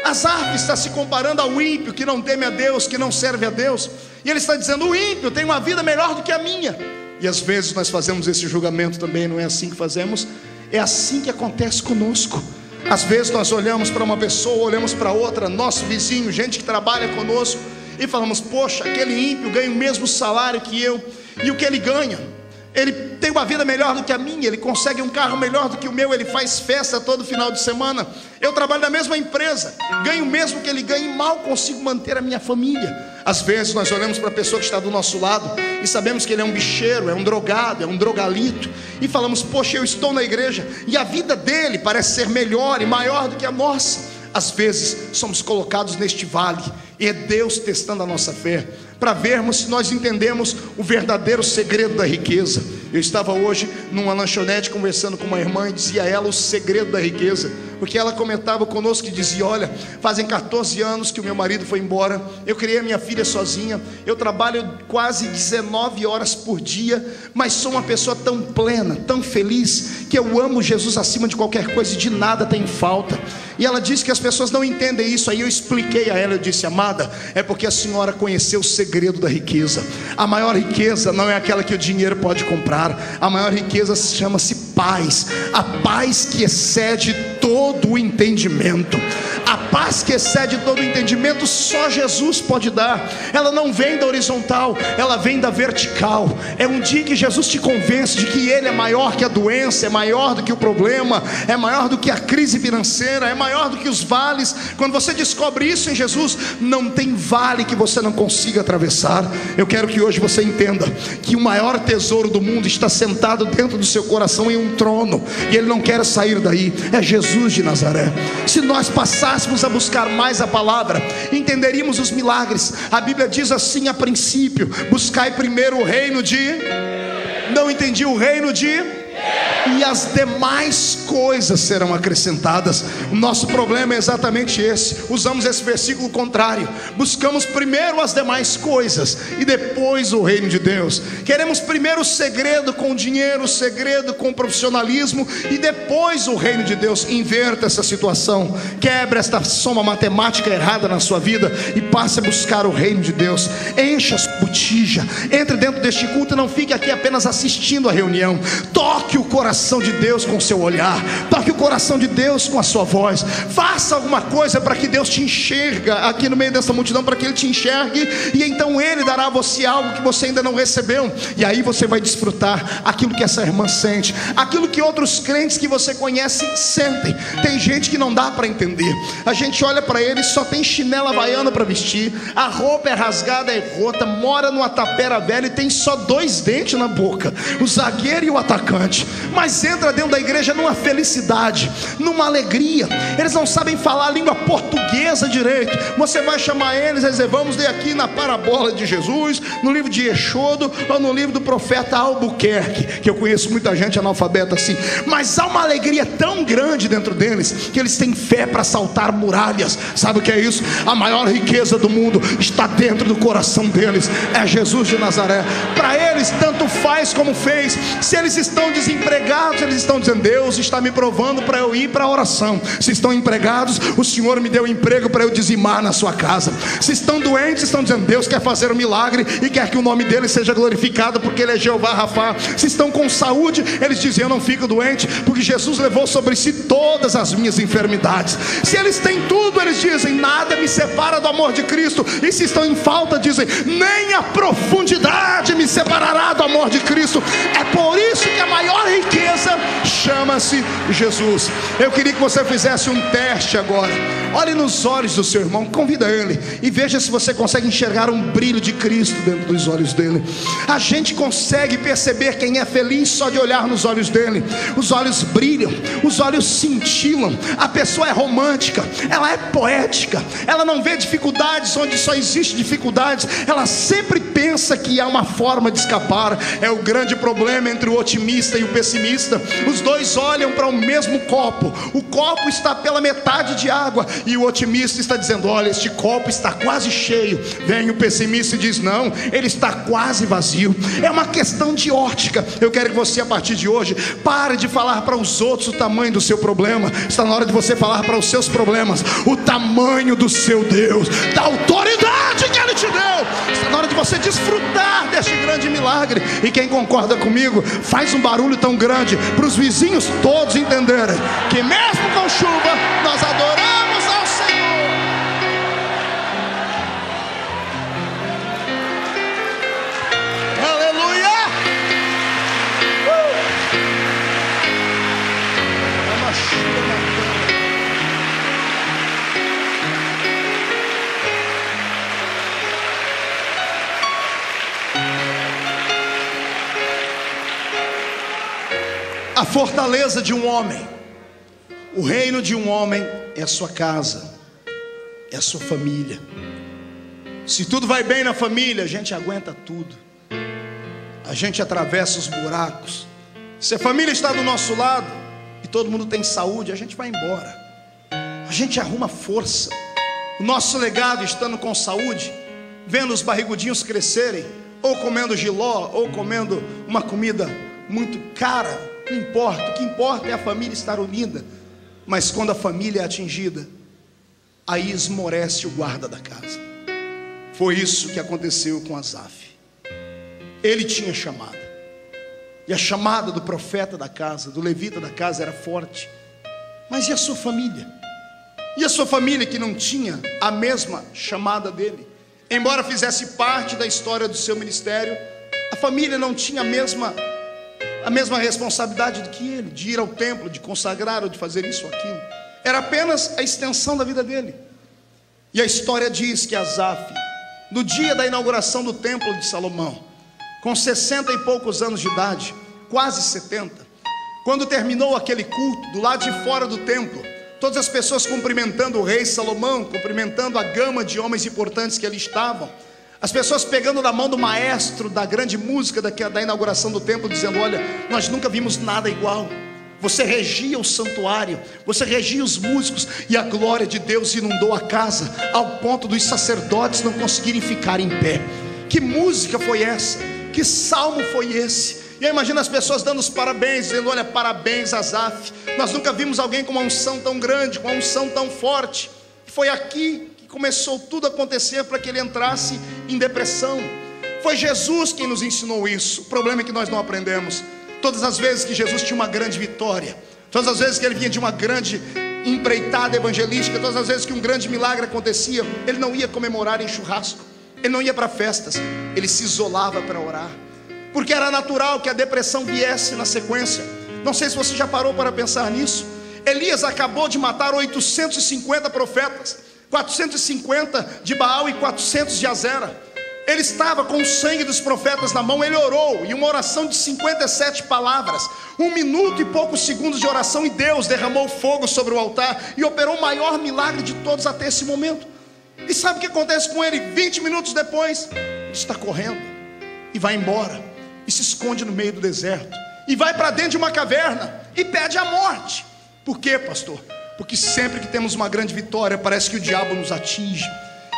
Asaf está se comparando ao ímpio que não teme a Deus, que não serve a Deus. E ele está dizendo: o ímpio tem uma vida melhor do que a minha. E às vezes nós fazemos esse julgamento também. Não é assim que fazemos? É assim que acontece conosco. Às vezes nós olhamos para uma pessoa, olhamos para outra, nosso vizinho, gente que trabalha conosco, e falamos: poxa, aquele ímpio ganha o mesmo salário que eu. E o que ele ganha? Ele tem uma vida melhor do que a minha, ele consegue um carro melhor do que o meu, ele faz festa todo final de semana. Eu trabalho na mesma empresa, ganho o mesmo que ele ganha e mal consigo manter a minha família. Às vezes nós olhamos para a pessoa que está do nosso lado e sabemos que ele é um bicheiro, é um drogado, é um drogalito, e falamos: poxa, eu estou na igreja e a vida dele parece ser melhor e maior do que a nossa. Às vezes somos colocados neste vale, e é Deus testando a nossa fé, para vermos se nós entendemos o verdadeiro segredo da riqueza. Eu estava hoje numa lanchonete conversando com uma irmã, e dizia a ela o segredo da riqueza, porque ela comentava conosco e dizia: olha, fazem 14 anos que o meu marido foi embora, eu criei a minha filha sozinha, eu trabalho quase 19 horas por dia, mas sou uma pessoa tão plena, tão feliz, que eu amo Jesus acima de qualquer coisa e de nada tenho falta. E ela disse que as pessoas não entendem isso. Aí eu expliquei a ela, eu disse: amada, é porque a senhora conheceu o segredo da riqueza. A maior riqueza não é aquela que o dinheiro pode comprar. A maior riqueza chama-se paz. A paz que excede todo o entendimento. A paz que excede todo o entendimento só Jesus pode dar. Ela não vem da horizontal, ela vem da vertical. É um dia que Jesus te convence de que Ele é maior que a doença, é maior do que o problema, é maior do que a crise financeira, é maior do que os vales. Quando você descobre isso em Jesus, não tem vale que você não consiga atravessar. Eu quero que hoje você entenda que o maior tesouro do mundo está sentado dentro do seu coração em um trono, e Ele não quer sair daí. É Jesus Jesus de Nazaré. Se nós passássemos a buscar mais a palavra, entenderíamos os milagres. A Bíblia diz assim: a princípio, buscai primeiro o reino de... Não entendi, o reino de... E as demais coisas serão acrescentadas. O nosso problema é exatamente esse. Usamos esse versículo contrário. Buscamos primeiro as demais coisas e depois o reino de Deus. Queremos primeiro o segredo com o dinheiro, o segredo com o profissionalismo, e depois o reino de Deus. Inverta essa situação. Quebre esta soma matemática errada na sua vida e passe a buscar o reino de Deus. Encha a botija. Entre dentro deste culto e não fique aqui apenas assistindo a reunião. Toque o coração de Deus com o seu olhar, toque o coração de Deus com a sua voz. Faça alguma coisa para que Deus te enxerga aqui no meio dessa multidão, para que Ele te enxergue, e então Ele dará a você algo que você ainda não recebeu, e aí você vai desfrutar aquilo que essa irmã sente, aquilo que outros crentes que você conhece sentem. Tem gente que não dá para entender. A gente olha para ele, só tem chinela havaiana para vestir, a roupa é rasgada, é rota, mora numa tapera velha e tem só 2 dentes na boca, o zagueiro e o atacante. Mas entra dentro da igreja numa felicidade, numa alegria. Eles não sabem falar a língua portuguesa direito. Você vai chamar eles e dizer: vamos ler aqui na parábola de Jesus, no livro de Êxodo, ou no livro do profeta Albuquerque, que eu conheço muita gente analfabeta assim. Mas há uma alegria tão grande dentro deles, que eles têm fé para saltar muralhas. Sabe o que é isso? A maior riqueza do mundo está dentro do coração deles, é Jesus de Nazaré. Para eles tanto faz como fez. Se eles estão desempregados, eles estão dizendo: Deus está me provando para eu ir para a oração. Se estão empregados, o Senhor me deu emprego para eu dizimar na sua casa. Se estão doentes, estão dizendo: Deus quer fazer um milagre e quer que o nome dele seja glorificado, porque ele é Jeová Rafá. Se estão com saúde, eles dizem: eu não fico doente, porque Jesus levou sobre si todas as minhas enfermidades. Se eles têm tudo, eles dizem: nada me separa do amor de Cristo. E se estão em falta, dizem: nem a profundidade me separará do amor de Cristo. É por isso que a maior riqueza chama-se Jesus. Eu queria que você fizesse um teste agora. Olhe nos olhos do seu irmão, convida ele e veja se você consegue enxergar um brilho de Cristo dentro dos olhos dele. A gente consegue perceber quem é feliz só de olhar nos olhos dele. Os olhos brilham, os olhos cintilam. A pessoa é romântica, ela é poética, ela não vê dificuldades onde só existe dificuldades. Ela sempre pensa que há uma forma de escapar. É o grande problema entre o otimista e o pessimista. Os dois olham para o mesmo copo. O copo está pela metade de água e o otimista está dizendo: olha, este copo está quase cheio. Vem o pessimista e diz: não, ele está quase vazio. É uma questão de ótica. Eu quero que você, a partir de hoje, pare de falar para os outros o tamanho do seu problema. Está na hora de você falar para os seus problemas o tamanho do seu Deus, da autoridade que Ele te deu. Está na hora de você desfrutar deste grande milagre. E quem concorda comigo, faz um barulho tão grande para os vizinhos todos entenderem que mesmo com chuva nós adoramos ao Senhor. Aleluia! A fortaleza de um homem, o reino de um homem é a sua casa, é a sua família. Se tudo vai bem na família, a gente aguenta tudo, a gente atravessa os buracos. Se a família está do nosso lado e todo mundo tem saúde, a gente vai embora, a gente arruma força. O nosso legado estando com saúde, vendo os barrigudinhos crescerem, ou comendo jiló, ou comendo uma comida muito cara, não importa. O que importa é a família estar unida. Mas quando a família é atingida, aí esmorece o guarda da casa. Foi isso que aconteceu com Asaf. Ele tinha chamada, e a chamada do profeta da casa, do levita da casa, era forte. Mas e a sua família? E a sua família que não tinha a mesma chamada dele? Embora fizesse parte da história do seu ministério, a família não tinha a mesma responsabilidade do que ele, de ir ao templo, de consagrar ou de fazer isso ou aquilo. Era apenas a extensão da vida dele. E a história diz que Asaf, no dia da inauguração do templo de Salomão, com 60 e poucos anos de idade, quase 70, quando terminou aquele culto, do lado de fora do templo, todas as pessoas cumprimentando o rei Salomão, cumprimentando a gama de homens importantes que ali estavam, as pessoas pegando na mão do maestro da grande música da inauguração do templo, dizendo: olha, nós nunca vimos nada igual. Você regia o santuário, você regia os músicos, e a glória de Deus inundou a casa, ao ponto dos sacerdotes não conseguirem ficar em pé. Que música foi essa? Que salmo foi esse? E aí imagina as pessoas dando os parabéns, dizendo: olha, parabéns Asaf, nós nunca vimos alguém com uma unção tão grande, com uma unção tão forte. Foi aqui que começou tudo a acontecer para que ele entrasse em depressão. Foi Jesus quem nos ensinou isso. O problema é que nós não aprendemos. Todas as vezes que Jesus tinha uma grande vitória, todas as vezes que ele vinha de uma grande empreitada evangelística, todas as vezes que um grande milagre acontecia, ele não ia comemorar em churrasco, ele não ia para festas, ele se isolava para orar, porque era natural que a depressão viesse na sequência. Não sei se você já parou para pensar nisso. Elias acabou de matar 850 profetas, 450 de Baal e 400 de Azera. Ele estava com o sangue dos profetas na mão. Ele orou, e uma oração de 57 palavras, 1 minuto e poucos segundos de oração, e Deus derramou fogo sobre o altar e operou o maior milagre de todos até esse momento. E sabe o que acontece com ele? 20 minutos depois, ele está correndo e vai embora, e se esconde no meio do deserto, e vai para dentro de uma caverna e pede a morte. Por quê, pastor? Porque sempre que temos uma grande vitória, parece que o diabo nos atinge.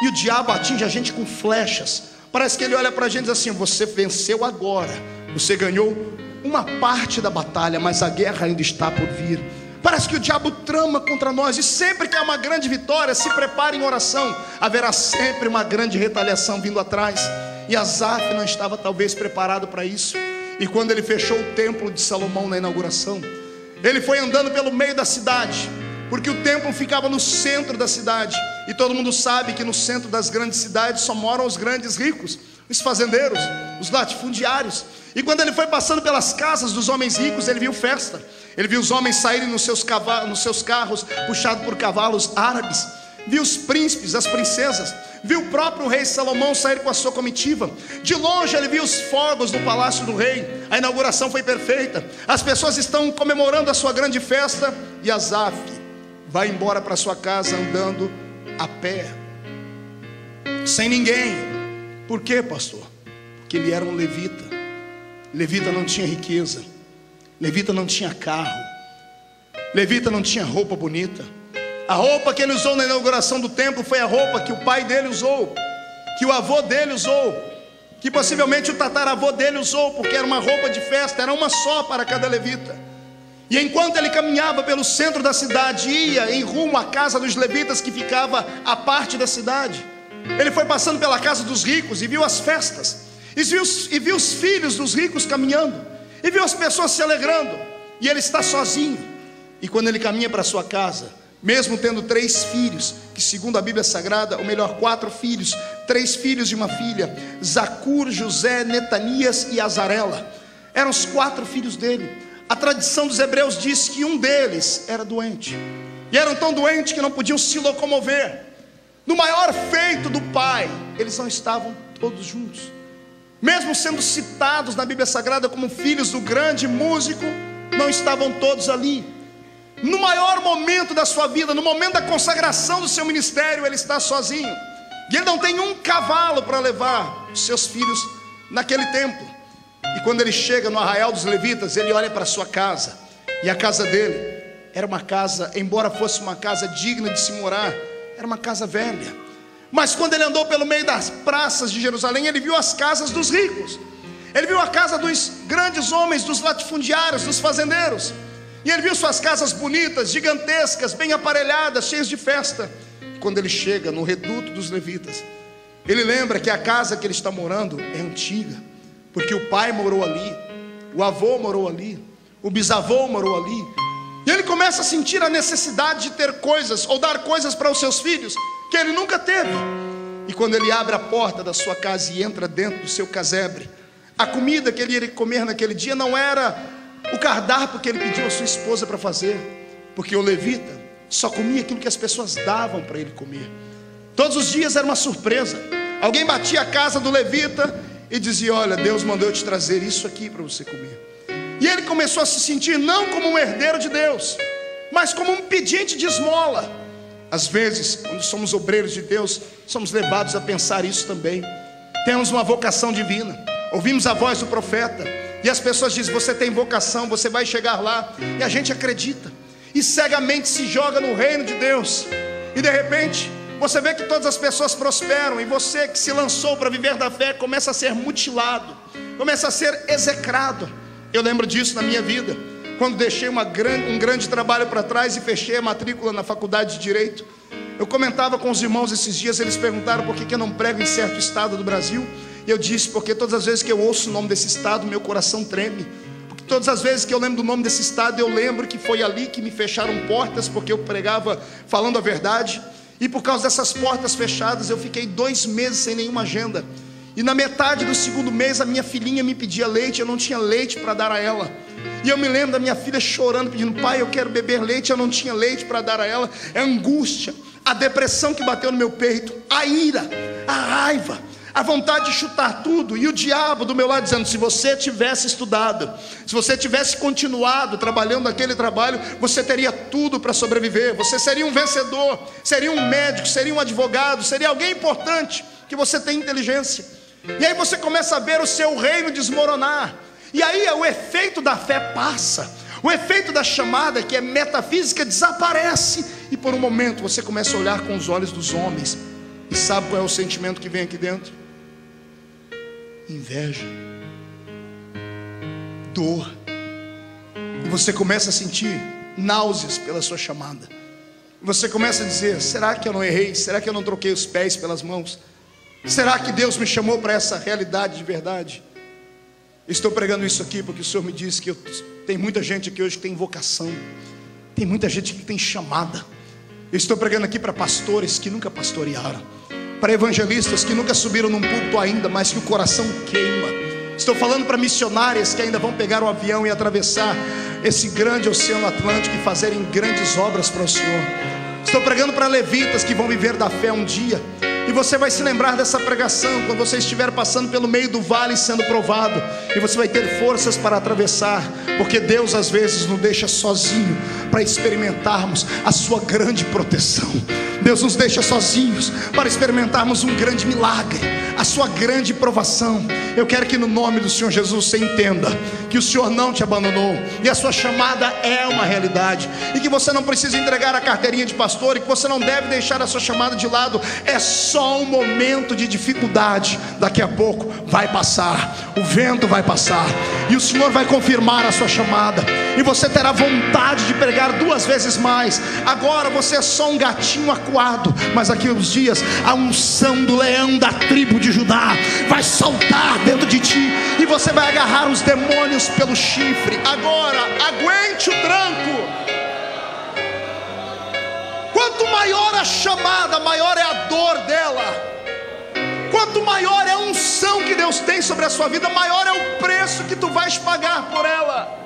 E o diabo atinge a gente com flechas. Parece que ele olha para a gente e diz assim: você venceu agora, você ganhou uma parte da batalha, mas a guerra ainda está por vir. Parece que o diabo trama contra nós, e sempre que há uma grande vitória, se prepare em oração, haverá sempre uma grande retaliação vindo atrás. E Asaf não estava talvez preparado para isso. E quando ele fechou o templo de Salomão na inauguração, ele foi andando pelo meio da cidade, porque o templo ficava no centro da cidade, e todo mundo sabe que no centro das grandes cidades só moram os grandes ricos, os fazendeiros, os latifundiários. E quando ele foi passando pelas casas dos homens ricos, ele viu festa. Ele viu os homens saírem nos seus carros, puxados por cavalos árabes. Viu os príncipes, as princesas. Viu o próprio rei Salomão sair com a sua comitiva. De longe ele viu os fogos do palácio do rei. A inauguração foi perfeita. As pessoas estão comemorando a sua grande festa. E Asaf vai embora para sua casa andando a pé, sem ninguém. Por quê, pastor? Porque ele era um levita. Levita não tinha riqueza, levita não tinha carro, levita não tinha roupa bonita. A roupa que ele usou na inauguração do templo foi a roupa que o pai dele usou, que o avô dele usou, que possivelmente o tataravô dele usou, porque era uma roupa de festa, era uma só para cada levita. E enquanto ele caminhava pelo centro da cidade, ia em rumo à casa dos levitas, que ficava à parte da cidade, ele foi passando pela casa dos ricos e viu as festas, e viu os filhos dos ricos caminhando, e viu as pessoas se alegrando, e ele está sozinho. E quando ele caminha para sua casa, mesmo tendo 3 filhos, que segundo a Bíblia Sagrada, ou melhor, 4 filhos, 3 filhos e uma filha, Zacur, José, Netanias e Azarela, eram os 4 filhos dele. A tradição dos hebreus diz que um deles era doente, e eram tão doentes que não podiam se locomover. No maior feito do pai, eles não estavam todos juntos, mesmo sendo citados na Bíblia Sagrada como filhos do grande músico, não estavam todos ali. No maior momento da sua vida, no momento da consagração do seu ministério, ele está sozinho, e ele não tem um cavalo para levar os seus filhos naquele tempo. E quando ele chega no arraial dos levitas, ele olha para a sua casa, e a casa dele era uma casa, embora fosse uma casa digna de se morar, era uma casa velha. Mas quando ele andou pelo meio das praças de Jerusalém, ele viu as casas dos ricos, ele viu a casa dos grandes homens, dos latifundiários, dos fazendeiros, e ele viu suas casas bonitas, gigantescas, bem aparelhadas, cheias de festa. E quando ele chega no reduto dos levitas, ele lembra que a casa que ele está morando é antiga, porque o pai morou ali, o avô morou ali, o bisavô morou ali. E ele começa a sentir a necessidade de ter coisas, ou dar coisas para os seus filhos, que ele nunca teve. E quando ele abre a porta da sua casa e entra dentro do seu casebre, a comida que ele iria comer naquele dia não era o cardápio que ele pediu à sua esposa para fazer, porque o levita só comia aquilo que as pessoas davam para ele comer. Todos os dias era uma surpresa. Alguém batia a casa do levita e dizia: olha, Deus mandou eu te trazer isso aqui para você comer. E ele começou a se sentir não como um herdeiro de Deus, mas como um pedinte de esmola. Às vezes, quando somos obreiros de Deus, somos levados a pensar isso também. Temos uma vocação divina, ouvimos a voz do profeta, e as pessoas dizem: você tem vocação, você vai chegar lá. E a gente acredita, e cegamente se joga no reino de Deus. E de repente, você vê que todas as pessoas prosperam, e você que se lançou para viver da fé começa a ser mutilado, começa a ser execrado. Eu lembro disso na minha vida, quando deixei um grande trabalho para trás e fechei a matrícula na faculdade de Direito. Eu comentava com os irmãos esses dias, eles perguntaram por que eu não prego em certo estado do Brasil. E eu disse: porque todas as vezes que eu ouço o nome desse estado, meu coração treme. Porque todas as vezes que eu lembro do nome desse estado, eu lembro que foi ali que me fecharam portas, porque eu pregava falando a verdade. E por causa dessas portas fechadas, eu fiquei 2 meses sem nenhuma agenda. E na metade do 2º mês, a minha filhinha me pedia leite, eu não tinha leite para dar a ela. E eu me lembro da minha filha chorando, pedindo: pai, eu quero beber leite, eu não tinha leite para dar a ela. É a angústia, a depressão que bateu no meu peito, a ira, a raiva, a vontade de chutar tudo. E o diabo do meu lado dizendo: se você tivesse estudado, se você tivesse continuado trabalhando aquele trabalho, você teria tudo para sobreviver. Você seria um vencedor, seria um médico, seria um advogado, seria alguém importante, que você tem inteligência. E aí você começa a ver o seu reino desmoronar. E aí o efeito da fé passa, o efeito da chamada, que é metafísica, desaparece. E por um momento você começa a olhar com os olhos dos homens. E sabe qual é o sentimento que vem aqui dentro? Inveja, dor. E você começa a sentir náuseas pela sua chamada. E você começa a dizer: será que eu não errei? Será que eu não troquei os pés pelas mãos? Será que Deus me chamou para essa realidade de verdade? Estou pregando isso aqui porque o Senhor me disse que tem muita gente aqui hoje que tem vocação, tem muita gente que tem chamada. Eu estou pregando aqui para pastores que nunca pastorearam, para evangelistas que nunca subiram num púlpito ainda, mas que o coração queima. Estou falando para missionárias que ainda vão pegar o avião e atravessar esse grande oceano Atlântico e fazerem grandes obras para o Senhor. Estou pregando para levitas que vão viver da fé um dia. E você vai se lembrar dessa pregação quando você estiver passando pelo meio do vale sendo provado. E você vai ter forças para atravessar, porque Deus às vezes nos deixa sozinho para experimentarmos a sua grande proteção. Deus nos deixa sozinhos para experimentarmos um grande milagre, a sua grande provação. Eu quero que no nome do Senhor Jesus você entenda que o Senhor não te abandonou, e a sua chamada é uma realidade, e que você não precisa entregar a carteirinha de pastor, e que você não deve deixar a sua chamada de lado. É só um momento de dificuldade, daqui a pouco vai passar, o vento vai passar, e o Senhor vai confirmar a sua chamada, e você terá vontade de pregar 2 vezes mais. Agora você é só um gatinho acuado, mas daqui a uns dias a unção do leão da tribo de Judá vai saltar dentro de ti, e você vai agarrar os demônios pelo chifre. Agora aguente o tranco. Quanto maior a chamada, maior é a dor dela. Quanto maior é a unção que Deus tem sobre a sua vida, maior é o preço que tu vais pagar por ela.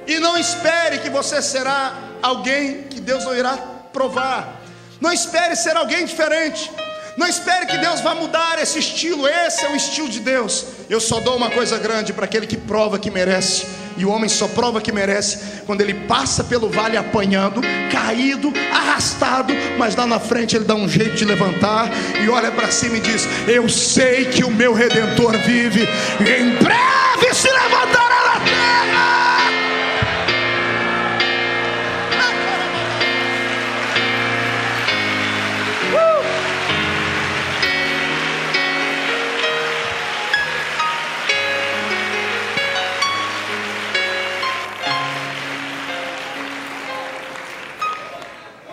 E não espere que você será alguém que Deus não irá provar. Não espere ser alguém diferente. Não espere que Deus vai mudar esse estilo. Esse é o estilo de Deus. Eu só dou uma coisa grande para aquele que prova que merece. E o homem só prova que merece quando ele passa pelo vale apanhando, caído, arrastado, mas lá na frente ele dá um jeito de levantar e olha para cima e diz: eu sei que o meu Redentor vive, em breve se levantará na terra.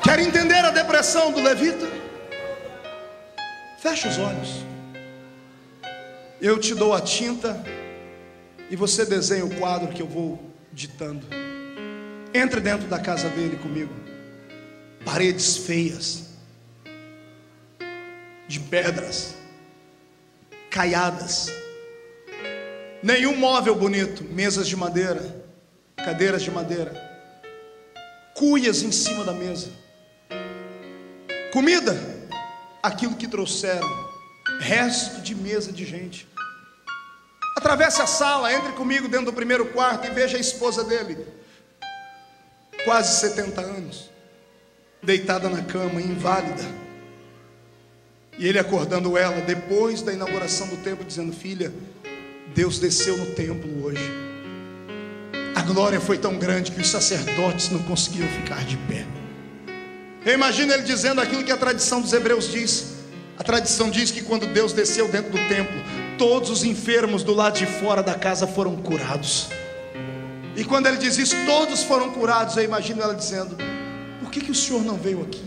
Quer entender a depressão do levita? Fecha os olhos. Eu te dou a tinta e você desenha o quadro que eu vou ditando. Entre dentro da casa dele comigo. Paredes feias, de pedras, caiadas, nenhum móvel bonito, mesas de madeira, cadeiras de madeira, cuias em cima da mesa. Comida, aquilo que trouxeram, resto de mesa de gente. Atravesse a sala, entre comigo dentro do primeiro quarto e veja a esposa dele. quase 70 anos, deitada na cama, inválida. E ele acordando ela, depois da inauguração do templo, dizendo: filha, Deus desceu no templo hoje. A glória foi tão grande que os sacerdotes não conseguiam ficar de pé. Eu imagino ele dizendo aquilo que a tradição dos hebreus diz. A tradição diz que quando Deus desceu dentro do templo, todos os enfermos do lado de fora da casa foram curados. E quando ele diz isso, todos foram curados. Eu imagino ela dizendo: por que o Senhor não veio aqui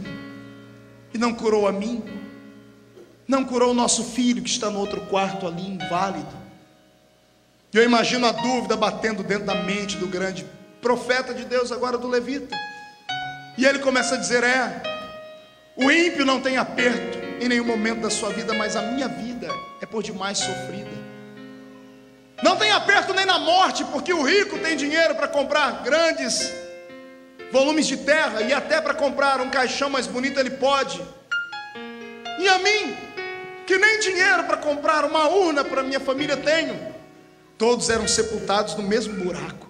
e não curou a mim? Não curou o nosso filho que está no outro quarto ali, inválido? Eu imagino a dúvida batendo dentro da mente do grande profeta de Deus, agora do levita. E ele começa a dizer: o ímpio não tem aperto em nenhum momento da sua vida, mas a minha vida é por demais sofrida. Não tem aperto nem na morte, porque o rico tem dinheiro para comprar grandes volumes de terra, e até para comprar um caixão mais bonito ele pode. E a mim, que nem dinheiro para comprar uma urna para minha família tenho. Todos eram sepultados no mesmo buraco.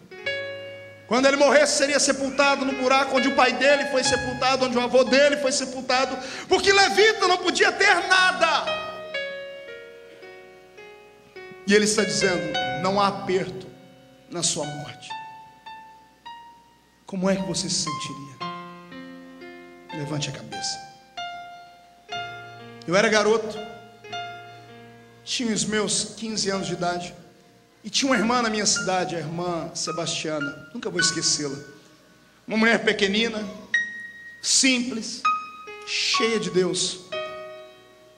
Quando ele morresse, seria sepultado no buraco onde o pai dele foi sepultado, onde o avô dele foi sepultado, porque levita não podia ter nada. E ele está dizendo: não há aperto na sua morte. Como é que você se sentiria? Levante a cabeça. Eu era garoto, tinha os meus 15 anos de idade, e tinha uma irmã na minha cidade, a irmã Sebastiana, nunca vou esquecê-la. Uma mulher pequenina, simples, cheia de Deus,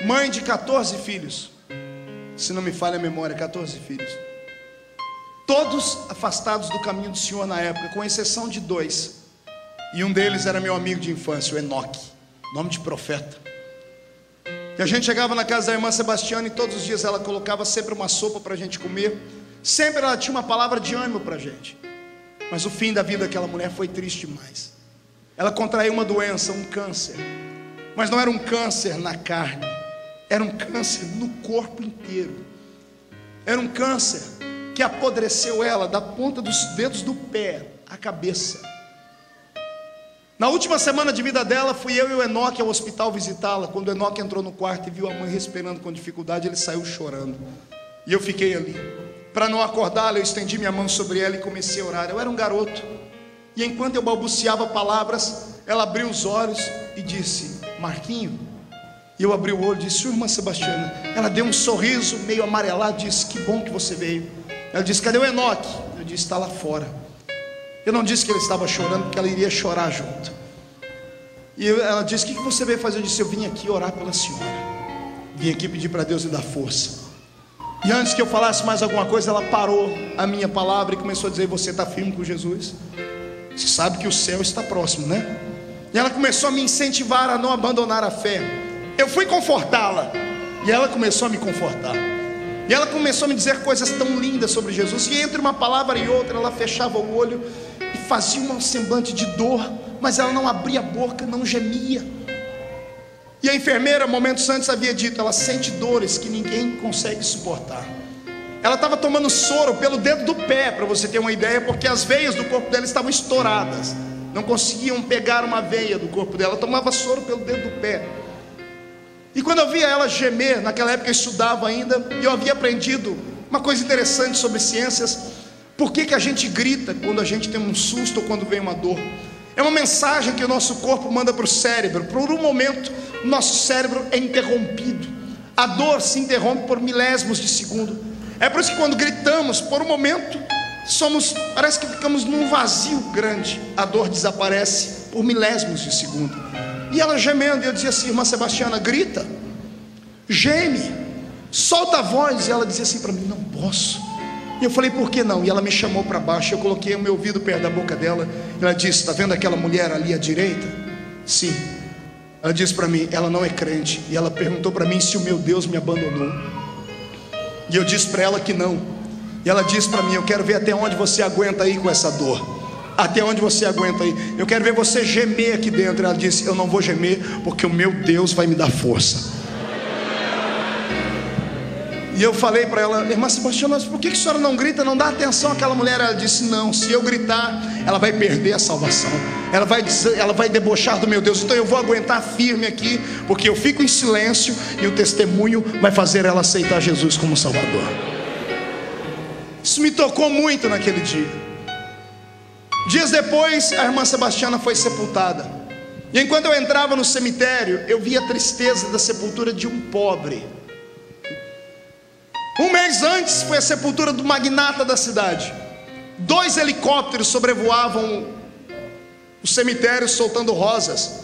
mãe de 14 filhos, se não me falha a memória, 14 filhos, todos afastados do caminho do Senhor na época, com exceção de 2, e um deles era meu amigo de infância, o Enoque, nome de profeta. E a gente chegava na casa da irmã Sebastiana, e todos os dias ela colocava sempre uma sopa para a gente comer. Sempre ela tinha uma palavra de ânimo para a gente. Mas o fim da vida daquela mulher foi triste demais. Ela contraiu uma doença, um câncer. Mas não era um câncer na carne, era um câncer no corpo inteiro. Era um câncer que apodreceu ela da ponta dos dedos do pé à cabeça. Na última semana de vida dela, fui eu e o Enoque ao hospital visitá-la. Quando o Enoque entrou no quarto e viu a mãe respirando com dificuldade, ele saiu chorando. E eu fiquei ali. Para não acordá-la, eu estendi minha mão sobre ela e comecei a orar. Eu era um garoto. E enquanto eu balbuciava palavras, ela abriu os olhos e disse: Marquinho. E eu abri o olho e disse: irmã Sebastiana. Ela deu um sorriso meio amarelado e disse: que bom que você veio. Ela disse: cadê o Enoque? Eu disse: está lá fora. Eu não disse que ele estava chorando, porque ela iria chorar junto. E ela disse: o que você veio fazer? Eu disse: eu vim aqui orar pela senhora. Vim aqui pedir para Deus lhe dar força. E antes que eu falasse mais alguma coisa, ela parou a minha palavra e começou a dizer: você está firme com Jesus? Você sabe que o céu está próximo, né? E ela começou a me incentivar a não abandonar a fé. Eu fui confortá-la, e ela começou a me confortar. E ela começou a me dizer coisas tão lindas sobre Jesus. E entre uma palavra e outra, ela fechava o olho e fazia um semblante de dor, mas ela não abria a boca, não gemia. E a enfermeira, momentos antes, havia dito: ela sente dores que ninguém consegue suportar. Ela estava tomando soro pelo dedo do pé, para você ter uma ideia, porque as veias do corpo dela estavam estouradas. Não conseguiam pegar uma veia do corpo dela. Ela tomava soro pelo dedo do pé. E quando eu via ela gemer, naquela época eu estudava ainda, e eu havia aprendido uma coisa interessante sobre ciências. Por que a gente grita quando a gente tem um susto ou quando vem uma dor? É uma mensagem que o nosso corpo manda para o cérebro. Por um momento, o nosso cérebro é interrompido. A dor se interrompe por milésimos de segundo. É por isso que quando gritamos, por um momento, parece que ficamos num vazio grande. A dor desaparece por milésimos de segundo. E ela gemendo, e eu dizia assim: irmã Sebastiana, grita, geme, solta a voz. E ela dizia assim para mim: não posso. E eu falei: por que não? E ela me chamou para baixo. Eu coloquei o meu ouvido perto da boca dela. Ela disse: está vendo aquela mulher ali à direita? Sim. Ela disse para mim: ela não é crente. E ela perguntou para mim se o meu Deus me abandonou. E eu disse para ela que não. E ela disse para mim: eu quero ver até onde você aguenta aí com essa dor. Até onde você aguenta aí. Eu quero ver você gemer aqui dentro. Ela disse: eu não vou gemer, porque o meu Deus vai me dar força. E eu falei para ela: irmã Sebastiana, por que a senhora não grita, não dá atenção àquela mulher? Ela disse: não, se eu gritar, ela vai perder a salvação, ela vai debochar do meu Deus. Então eu vou aguentar firme aqui, porque eu fico em silêncio e o testemunho vai fazer ela aceitar Jesus como Salvador. Isso me tocou muito naquele dia. Dias depois, a irmã Sebastiana foi sepultada. E enquanto eu entrava no cemitério, eu via a tristeza da sepultura de um pobre. Um mês antes foi a sepultura do magnata da cidade. 2 helicópteros sobrevoavam o cemitério soltando rosas,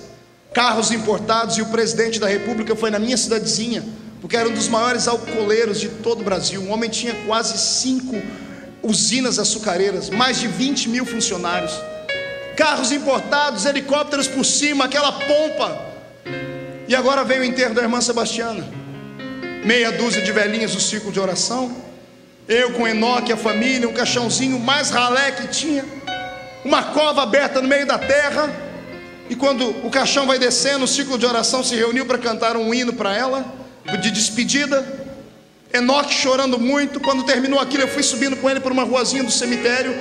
carros importados, e o presidente da república foi na minha cidadezinha, porque era um dos maiores alcooleiros de todo o Brasil. Um homem tinha quase 5 usinas açucareiras, mais de 20 mil funcionários, carros importados, helicópteros por cima, aquela pompa. E agora veio o enterro da irmã Sebastiana. Meia dúzia de velhinhas do círculo de oração, eu com Enoque, a família, um caixãozinho mais ralé que tinha, uma cova aberta no meio da terra. E quando o caixão vai descendo, o círculo de oração se reuniu para cantar um hino para ela, de despedida. Enoque chorando muito. Quando terminou aquilo, eu fui subindo com ele por uma ruazinha do cemitério,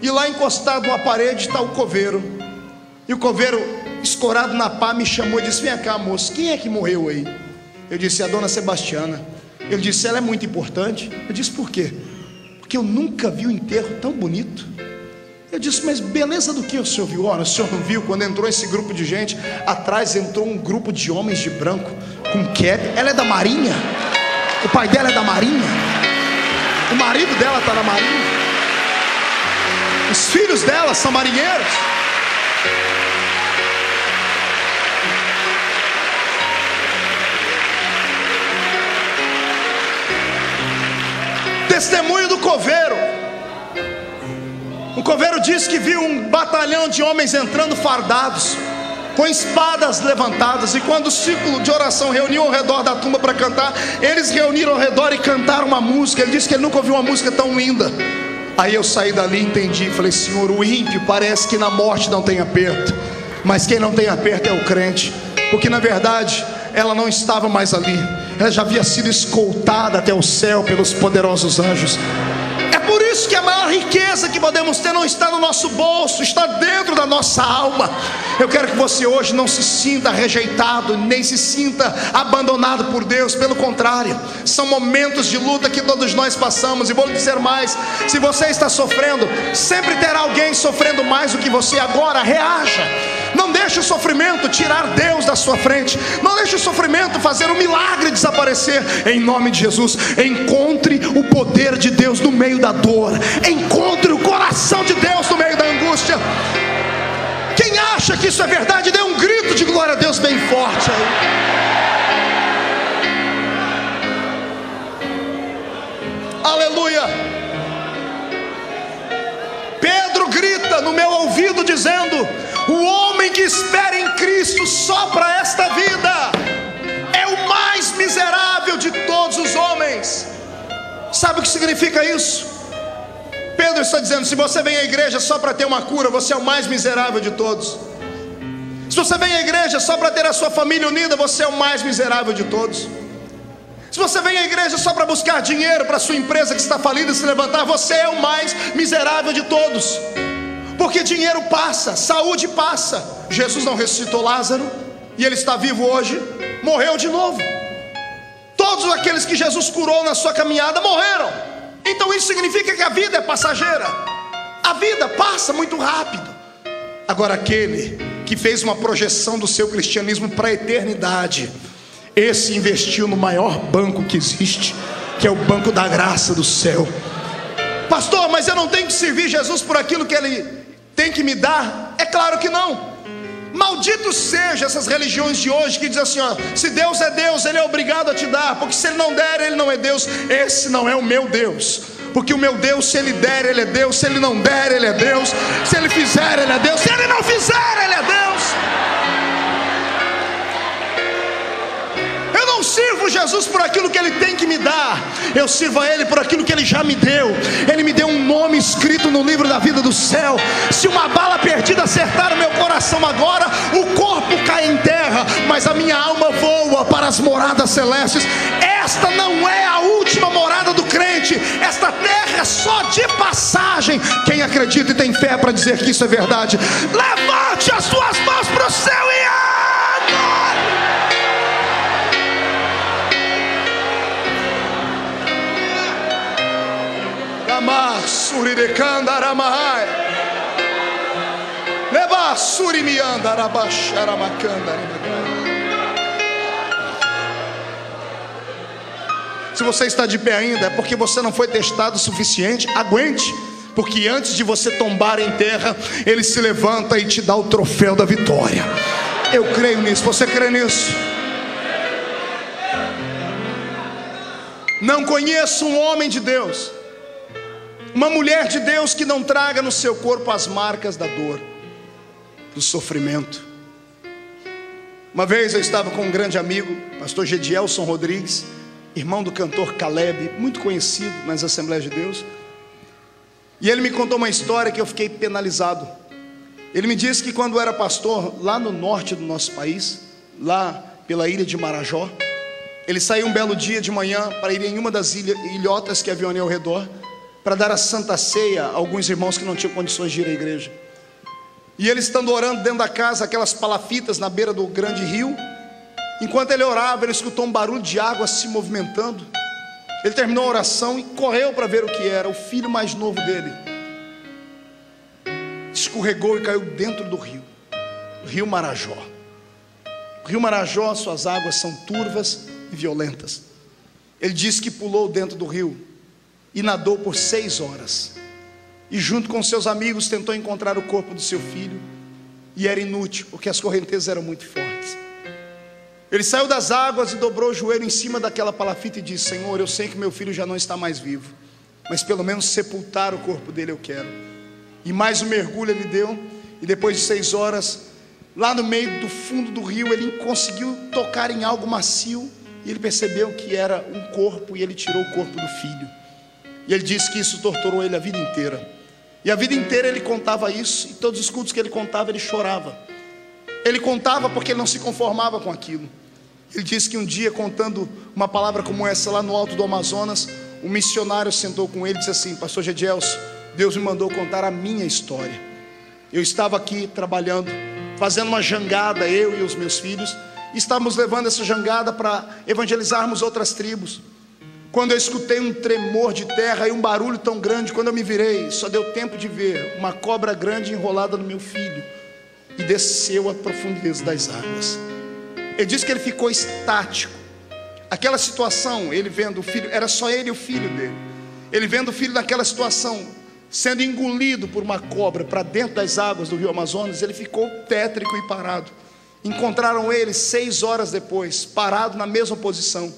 e lá encostado numa parede está o coveiro. E o coveiro, escorado na pá, me chamou e disse: vem cá, moço, quem é que morreu aí? Eu disse: a dona Sebastiana. Ele disse: ela é muito importante. Eu disse: por quê? Porque eu nunca vi um enterro tão bonito. Eu disse: mas beleza do que o senhor viu? Ora, o senhor não viu quando entrou esse grupo de gente? Atrás entrou um grupo de homens de branco, com cap. Ela é da marinha, o pai dela é da marinha, o marido dela está na marinha, os filhos dela são marinheiros. Testemunho do coveiro. O coveiro disse que viu um batalhão de homens entrando fardados, com espadas levantadas. E quando o círculo de oração reuniu ao redor da tumba para cantar, eles reuniram ao redor e cantaram uma música. Ele disse que ele nunca ouviu uma música tão linda. Aí eu saí dali e entendi. Falei: Senhor, o ímpio parece que na morte não tem aperto, mas quem não tem aperto é o crente. Porque na verdade ela não estava mais ali, ela já havia sido escoltada até o céu pelos poderosos anjos. É por isso que a maior riqueza que podemos ter não está no nosso bolso, está dentro da nossa alma. Eu quero que você hoje não se sinta rejeitado, nem se sinta abandonado por Deus. Pelo contrário, são momentos de luta que todos nós passamos. E vou lhe dizer mais: se você está sofrendo, sempre terá alguém sofrendo mais do que você. Agora reaja. Não deixe o sofrimento tirar Deus da sua frente. Não deixe o sofrimento fazer o milagre desaparecer. Em nome de Jesus, encontre o poder de Deus no meio da dor. Encontre o coração de Deus no meio da angústia. Quem acha que isso é verdade, dê um grito de glória a Deus bem forte aí. Aleluia. Pedro grita no meu ouvido dizendo: o homem que espera em Cristo só para esta vida é o mais miserável de todos os homens. Sabe o que significa isso? Pedro está dizendo: se você vem à igreja só para ter uma cura, você é o mais miserável de todos. Se você vem à igreja só para ter a sua família unida, você é o mais miserável de todos. Se você vem à igreja só para buscar dinheiro para a sua empresa que está falida se levantar, você é o mais miserável de todos. Porque dinheiro passa, saúde passa. Jesus não ressuscitou Lázaro e ele está vivo hoje, morreu de novo. Todos aqueles que Jesus curou na sua caminhada morreram. Então isso significa que a vida é passageira. A vida passa muito rápido. Agora aquele que fez uma projeção do seu cristianismo para a eternidade, esse investiu no maior banco que existe, que é o banco da graça do céu. Pastor, mas eu não tenho que servir Jesus por aquilo que ele tem que me dar? É claro que não. Malditos sejam essas religiões de hoje que dizem assim: ó, se Deus é Deus, Ele é obrigado a te dar, porque se Ele não der, Ele não é Deus. Esse não é o meu Deus. Porque o meu Deus, se Ele der, Ele é Deus. Se Ele não der, Ele é Deus. Se Ele fizer, Ele é Deus. Se Ele não fizer, Ele é Deus. Eu não sirvo Jesus por aquilo que Ele tem que me dar, eu sirvo a Ele por aquilo que Ele já me deu. Ele me deu um nome escrito no livro da vida do céu. Se uma bala perdida acertar o meu coração agora, o corpo cai em terra, mas a minha alma voa para as moradas celestes. Esta não é a última morada do crente. Esta terra é só de passagem. Quem acredita e tem fé para dizer que isso é verdade, levante as suas mãos para o céu e adore. Ramassuri de Candaramahai, Lebassuri mianda Rabacharamakanda. Se você está de pé ainda, é porque você não foi testado o suficiente. Aguente, porque antes de você tombar em terra, Ele se levanta e te dá o troféu da vitória. Eu creio nisso. Você crê nisso? Não conheço um homem de Deus, uma mulher de Deus, que não traga no seu corpo as marcas da dor, do sofrimento. Uma vez eu estava com um grande amigo, pastor Gedielson Rodrigues, irmão do cantor Caleb, muito conhecido nas Assembleias de Deus. E ele me contou uma história que eu fiquei penalizado. Ele me disse que quando era pastor lá no norte do nosso país, lá pela ilha de Marajó, ele saiu um belo dia de manhã para ir em uma das ilhotas que haviam ali ao redor, para dar a Santa Ceia a alguns irmãos que não tinham condições de ir à igreja. E ele estando orando dentro da casa, aquelas palafitas na beira do grande rio, enquanto ele orava, ele escutou um barulho de água se movimentando. Ele terminou a oração e correu para ver o que era. O filho mais novo dele escorregou e caiu dentro do rio, o rio Marajó. O rio Marajó, suas águas são turvas e violentas. Ele disse que pulou dentro do rio e nadou por 6 horas, e junto com seus amigos tentou encontrar o corpo do seu filho, e era inútil, porque as correntezas eram muito fortes. Ele saiu das águas e dobrou o joelho em cima daquela palafita e disse: Senhor, eu sei que meu filho já não está mais vivo, mas pelo menos sepultar o corpo dele eu quero. E mais um mergulho ele deu, e depois de 6 horas, lá no meio do fundo do rio, ele conseguiu tocar em algo macio, e ele percebeu que era um corpo, e ele tirou o corpo do filho. E ele disse que isso torturou ele a vida inteira. E a vida inteira ele contava isso, e todos os cultos que ele contava, ele chorava. Ele contava porque ele não se conformava com aquilo. Ele disse que um dia, contando uma palavra como essa lá no alto do Amazonas, um missionário sentou com ele e disse assim: Pastor Gedielson, Deus me mandou contar a minha história. Eu estava aqui trabalhando, fazendo uma jangada, eu e os meus filhos, e estávamos levando essa jangada para evangelizarmos outras tribos, quando eu escutei um tremor de terra e um barulho tão grande. Quando eu me virei, só deu tempo de ver uma cobra grande enrolada no meu filho, e desceu à profundeza das águas. Ele disse que ele ficou estático. Aquela situação, ele vendo o filho, era só ele e o filho dele. Ele vendo o filho naquela situação, sendo engolido por uma cobra para dentro das águas do rio Amazonas, ele ficou tétrico e parado. Encontraram ele 6 horas depois, parado na mesma posição.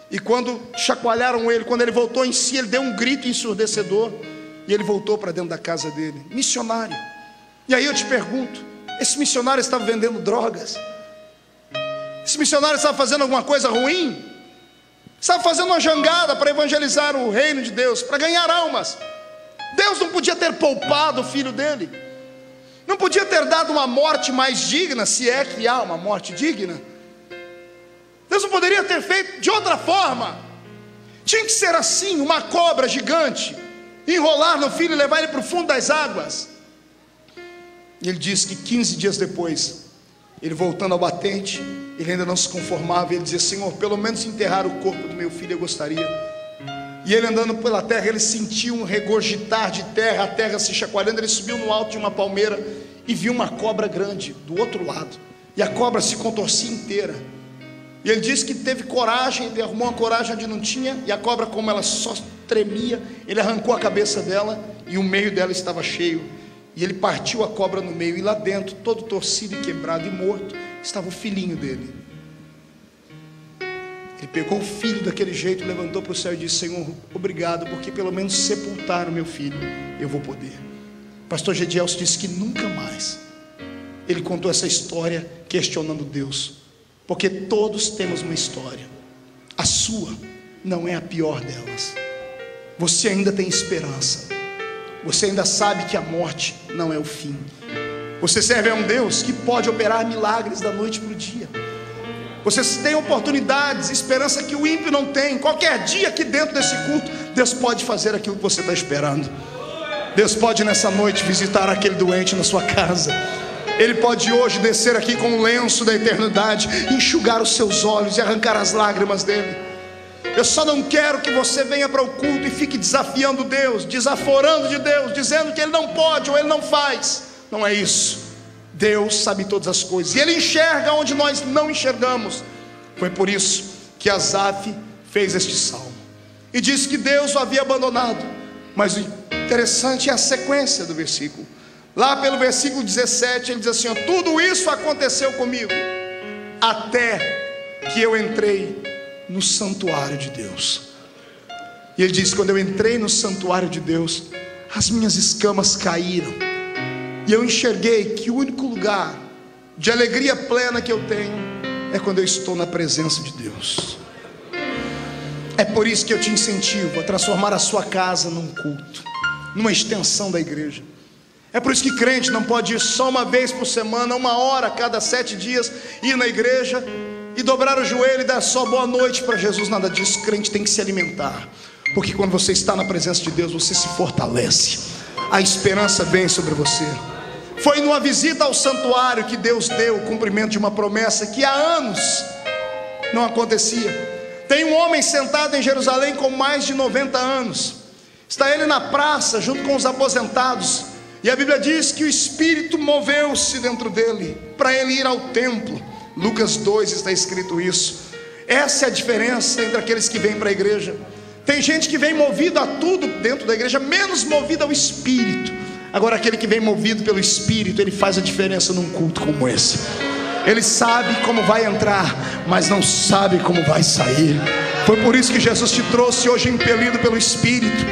E quando chacoalharam ele, quando ele voltou em si, ele deu um grito ensurdecedor, e ele voltou para dentro da casa dele. Missionário. E aí eu te pergunto, esse missionário estava vendendo drogas? Esse missionário estava fazendo alguma coisa ruim? Estava fazendo uma jangada para evangelizar o reino de Deus, para ganhar almas. Deus não podia ter poupado o filho dele, não podia ter dado uma morte mais digna, se é que há uma morte digna. Deus não poderia ter feito de outra forma. Tinha que ser assim, uma cobra gigante enrolar no filho e levar ele para o fundo das águas. E ele disse que 15 dias depois, ele voltando ao batente, ele ainda não se conformava. Ele dizia: Senhor, pelo menos enterrar o corpo do meu filho eu gostaria. E ele andando pela terra, ele sentiu um regurgitar de terra, a terra se chacoalhando. Ele subiu no alto de uma palmeira e viu uma cobra grande do outro lado, e a cobra se contorcia inteira. E ele disse que teve coragem, ele arrumou uma coragem onde não tinha, e a cobra, como ela só tremia, ele arrancou a cabeça dela, e o meio dela estava cheio, e ele partiu a cobra no meio, e lá dentro, todo torcido e quebrado e morto, estava o filhinho dele. Ele pegou o filho daquele jeito, levantou para o céu e disse: Senhor, obrigado, porque pelo menos sepultar o meu filho eu vou poder. Pastor Gedielson disse que nunca mais ele contou essa história questionando Deus, porque todos temos uma história. A sua não é a pior delas. Você ainda tem esperança. Você ainda sabe que a morte não é o fim. Você serve a um Deus que pode operar milagres da noite para o dia. Você tem oportunidades, esperança que o ímpio não tem. Qualquer dia aqui dentro desse culto, Deus pode fazer aquilo que você está esperando. Deus pode nessa noite visitar aquele doente na sua casa. Ele pode hoje descer aqui com o lenço da eternidade, enxugar os seus olhos e arrancar as lágrimas dele. Eu só não quero que você venha para o culto e fique desafiando Deus, desaforando de Deus, dizendo que Ele não pode ou Ele não faz. Não é isso. Deus sabe todas as coisas e Ele enxerga onde nós não enxergamos. Foi por isso que Asaf fez este salmo e disse que Deus o havia abandonado. Mas o interessante é a sequência do versículo. Lá pelo versículo 17 ele diz assim, ó, tudo isso aconteceu comigo até que eu entrei no santuário de Deus. E ele diz, quando eu entrei no santuário de Deus, as minhas escamas caíram, e eu enxerguei que o único lugar de alegria plena que eu tenho é quando eu estou na presença de Deus. É por isso que eu te incentivo a transformar a sua casa num culto, numa extensão da igreja. É por isso que crente não pode ir só uma vez por semana, 1 hora a cada 7 dias, ir na igreja e dobrar o joelho e dar só boa noite para Jesus. Nada disso. Crente tem que se alimentar, porque quando você está na presença de Deus, você se fortalece, a esperança vem sobre você. Foi numa visita ao santuário que Deus deu o cumprimento de uma promessa que há anos não acontecia. Tem um homem sentado em Jerusalém com mais de 90 anos. Está ele na praça junto com os aposentados, e a Bíblia diz que o Espírito moveu-se dentro dele para ele ir ao templo. Lucas 2 está escrito isso. Essa é a diferença entre aqueles que vêm para a igreja. Tem gente que vem movido a tudo dentro da igreja, menos movido ao Espírito. Agora aquele que vem movido pelo Espírito, ele faz a diferença num culto como esse. Ele sabe como vai entrar, mas não sabe como vai sair. Foi por isso que Jesus te trouxe hoje impelido pelo Espírito.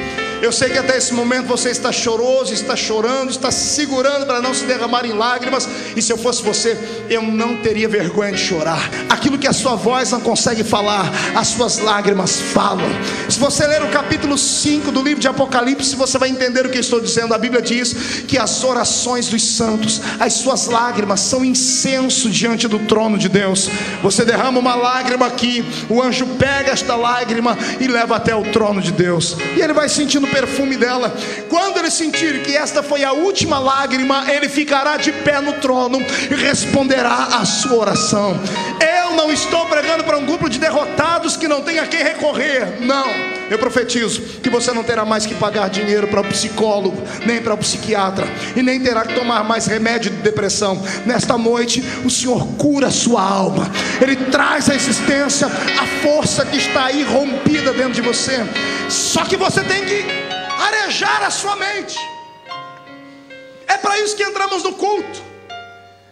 Eu sei que até esse momento você está choroso, está chorando, está se segurando para não se derramar em lágrimas. E se eu fosse você, eu não teria vergonha de chorar. Aquilo que a sua voz não consegue falar, as suas lágrimas falam. Se você ler o capítulo 5 do livro de Apocalipse, você vai entender o que eu estou dizendo. A Bíblia diz que as orações dos santos, as suas lágrimas são incenso diante do trono de Deus. Você derrama uma lágrima aqui, o anjo pega esta lágrima e leva até o trono de Deus, e ele vai sentindo perfume dela. Quando ele sentir que esta foi a última lágrima, ele ficará de pé no trono e responderá a sua oração. Eu não estou pregando para um grupo de derrotados que não tem a quem recorrer. Não, eu profetizo que você não terá mais que pagar dinheiro para o psicólogo, nem para o psiquiatra, e nem terá que tomar mais remédio de depressão. Nesta noite o Senhor cura a sua alma. Ele traz à existência a força que está aí rompida dentro de você. Só que você tem que arejar a sua mente. É para isso que entramos no culto.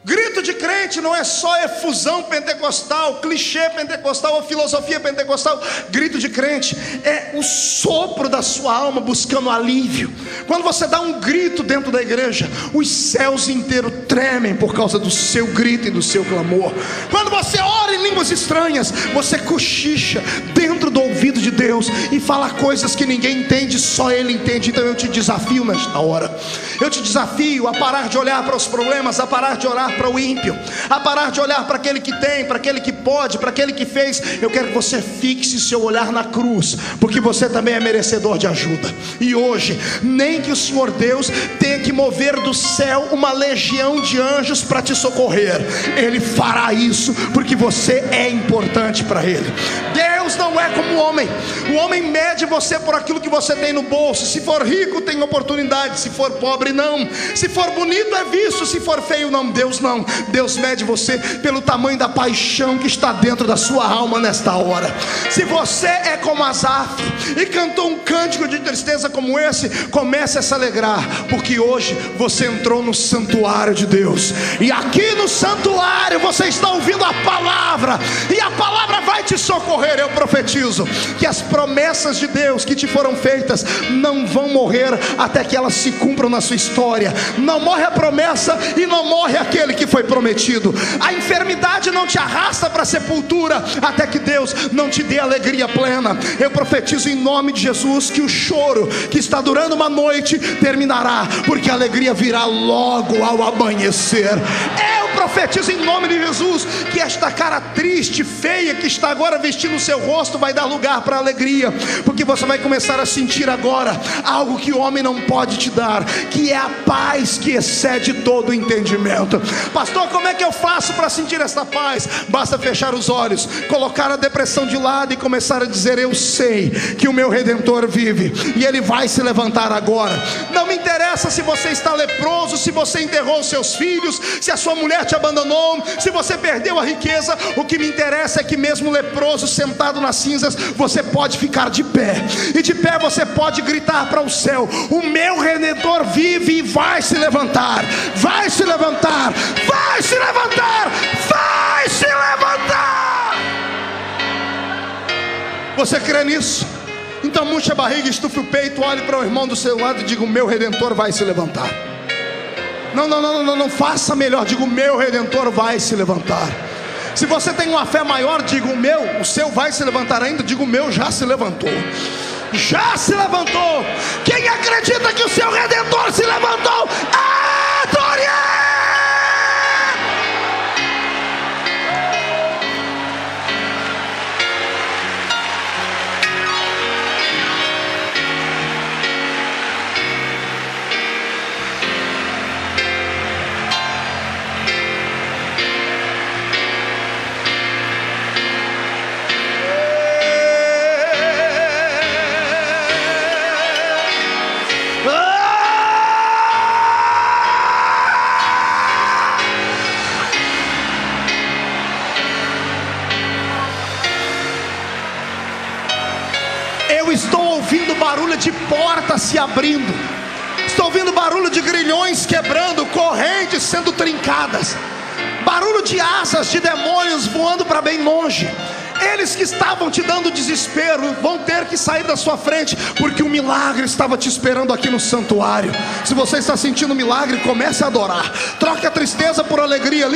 Grito de crente não é só efusão pentecostal, clichê pentecostal ou filosofia pentecostal. Grito de crente é o sopro da sua alma buscando alívio. Quando você dá um grito dentro da igreja, os céus inteiros tremem por causa do seu grito e do seu clamor. Quando você ora em línguas estranhas, você cochicha dentro do ouvido de Deus e fala coisas que ninguém entende, só Ele entende. Então eu te desafio nesta hora, eu te desafio a parar de olhar para os problemas, a parar de orar para o ímpio, a parar de olhar para aquele que tem, para aquele que pode, para aquele que fez. Eu quero que você fixe seu olhar na cruz, porque você também é merecedor de ajuda. E hoje, nem que o Senhor Deus tenha que mover do céu uma legião de anjos para te socorrer, Ele fará isso, porque você é importante para Ele. Deus não é como o homem mede você por aquilo que você tem no bolso. Se for rico tem oportunidade, se for pobre não, se for bonito é visto, se for feio não. Deus não, Deus mede você pelo tamanho da paixão que está dentro da sua alma nesta hora. Se você é como Asaf e cantou um cântico de tristeza como esse, comece a se alegrar, porque hoje você entrou no santuário de Deus, e aqui no santuário você está ouvindo a palavra, e a palavra vai te socorrer. Eu profetizo que as promessas de Deus que te foram feitas não vão morrer até que elas se cumpram na sua história. Não morre a promessa e não morre aquele que foi prometido. A enfermidade não te arrasta para a sepultura até que Deus não te dê alegria plena. Eu profetizo em nome de Jesus que o choro que está durando uma noite terminará, porque a alegria virá logo ao amanhecer. Eu profetizo em nome de Jesus que esta cara triste, feia, que está agora vestindo o seu rosto, vai dar lugar para alegria, porque você vai começar a sentir agora algo que o homem não pode te dar, que é a paz que excede todo o entendimento. Pastor, como é que eu faço para sentir esta paz? Basta fechar os olhos, colocar a depressão de lado e começar a dizer: eu sei que o meu Redentor vive e Ele vai se levantar agora. Não me interessa se você está leproso, se você enterrou os seus filhos, se a sua mulher te abandonou, se você perdeu a riqueza. O que me interessa é que mesmo leproso, sentado nas cinzas, você pode ficar de pé, e de pé você pode gritar para o céu: o meu Redentor vive e vai se levantar, vai se levantar, vai se levantar, vai se levantar. Você crê nisso? Então murche a barriga, estufe o peito, olhe para o irmão do seu lado e diga: o meu Redentor vai se levantar. Não faça melhor, diga: o meu Redentor vai se levantar. Se você tem uma fé maior, diga: o seu vai se levantar ainda, diga: o meu já se levantou. Já se levantou. Quem acredita que o seu Redentor se levantou, adore! Eu estou ouvindo barulho de portas se abrindo, estou ouvindo barulho de grilhões quebrando, correntes sendo trincadas, barulho de asas de demônios voando para bem longe. Eles que estavam te dando desespero vão ter que sair da sua frente, porque o milagre estava te esperando aqui no santuário. Se você está sentindo milagre, comece a adorar. Troque a tristeza por alegria.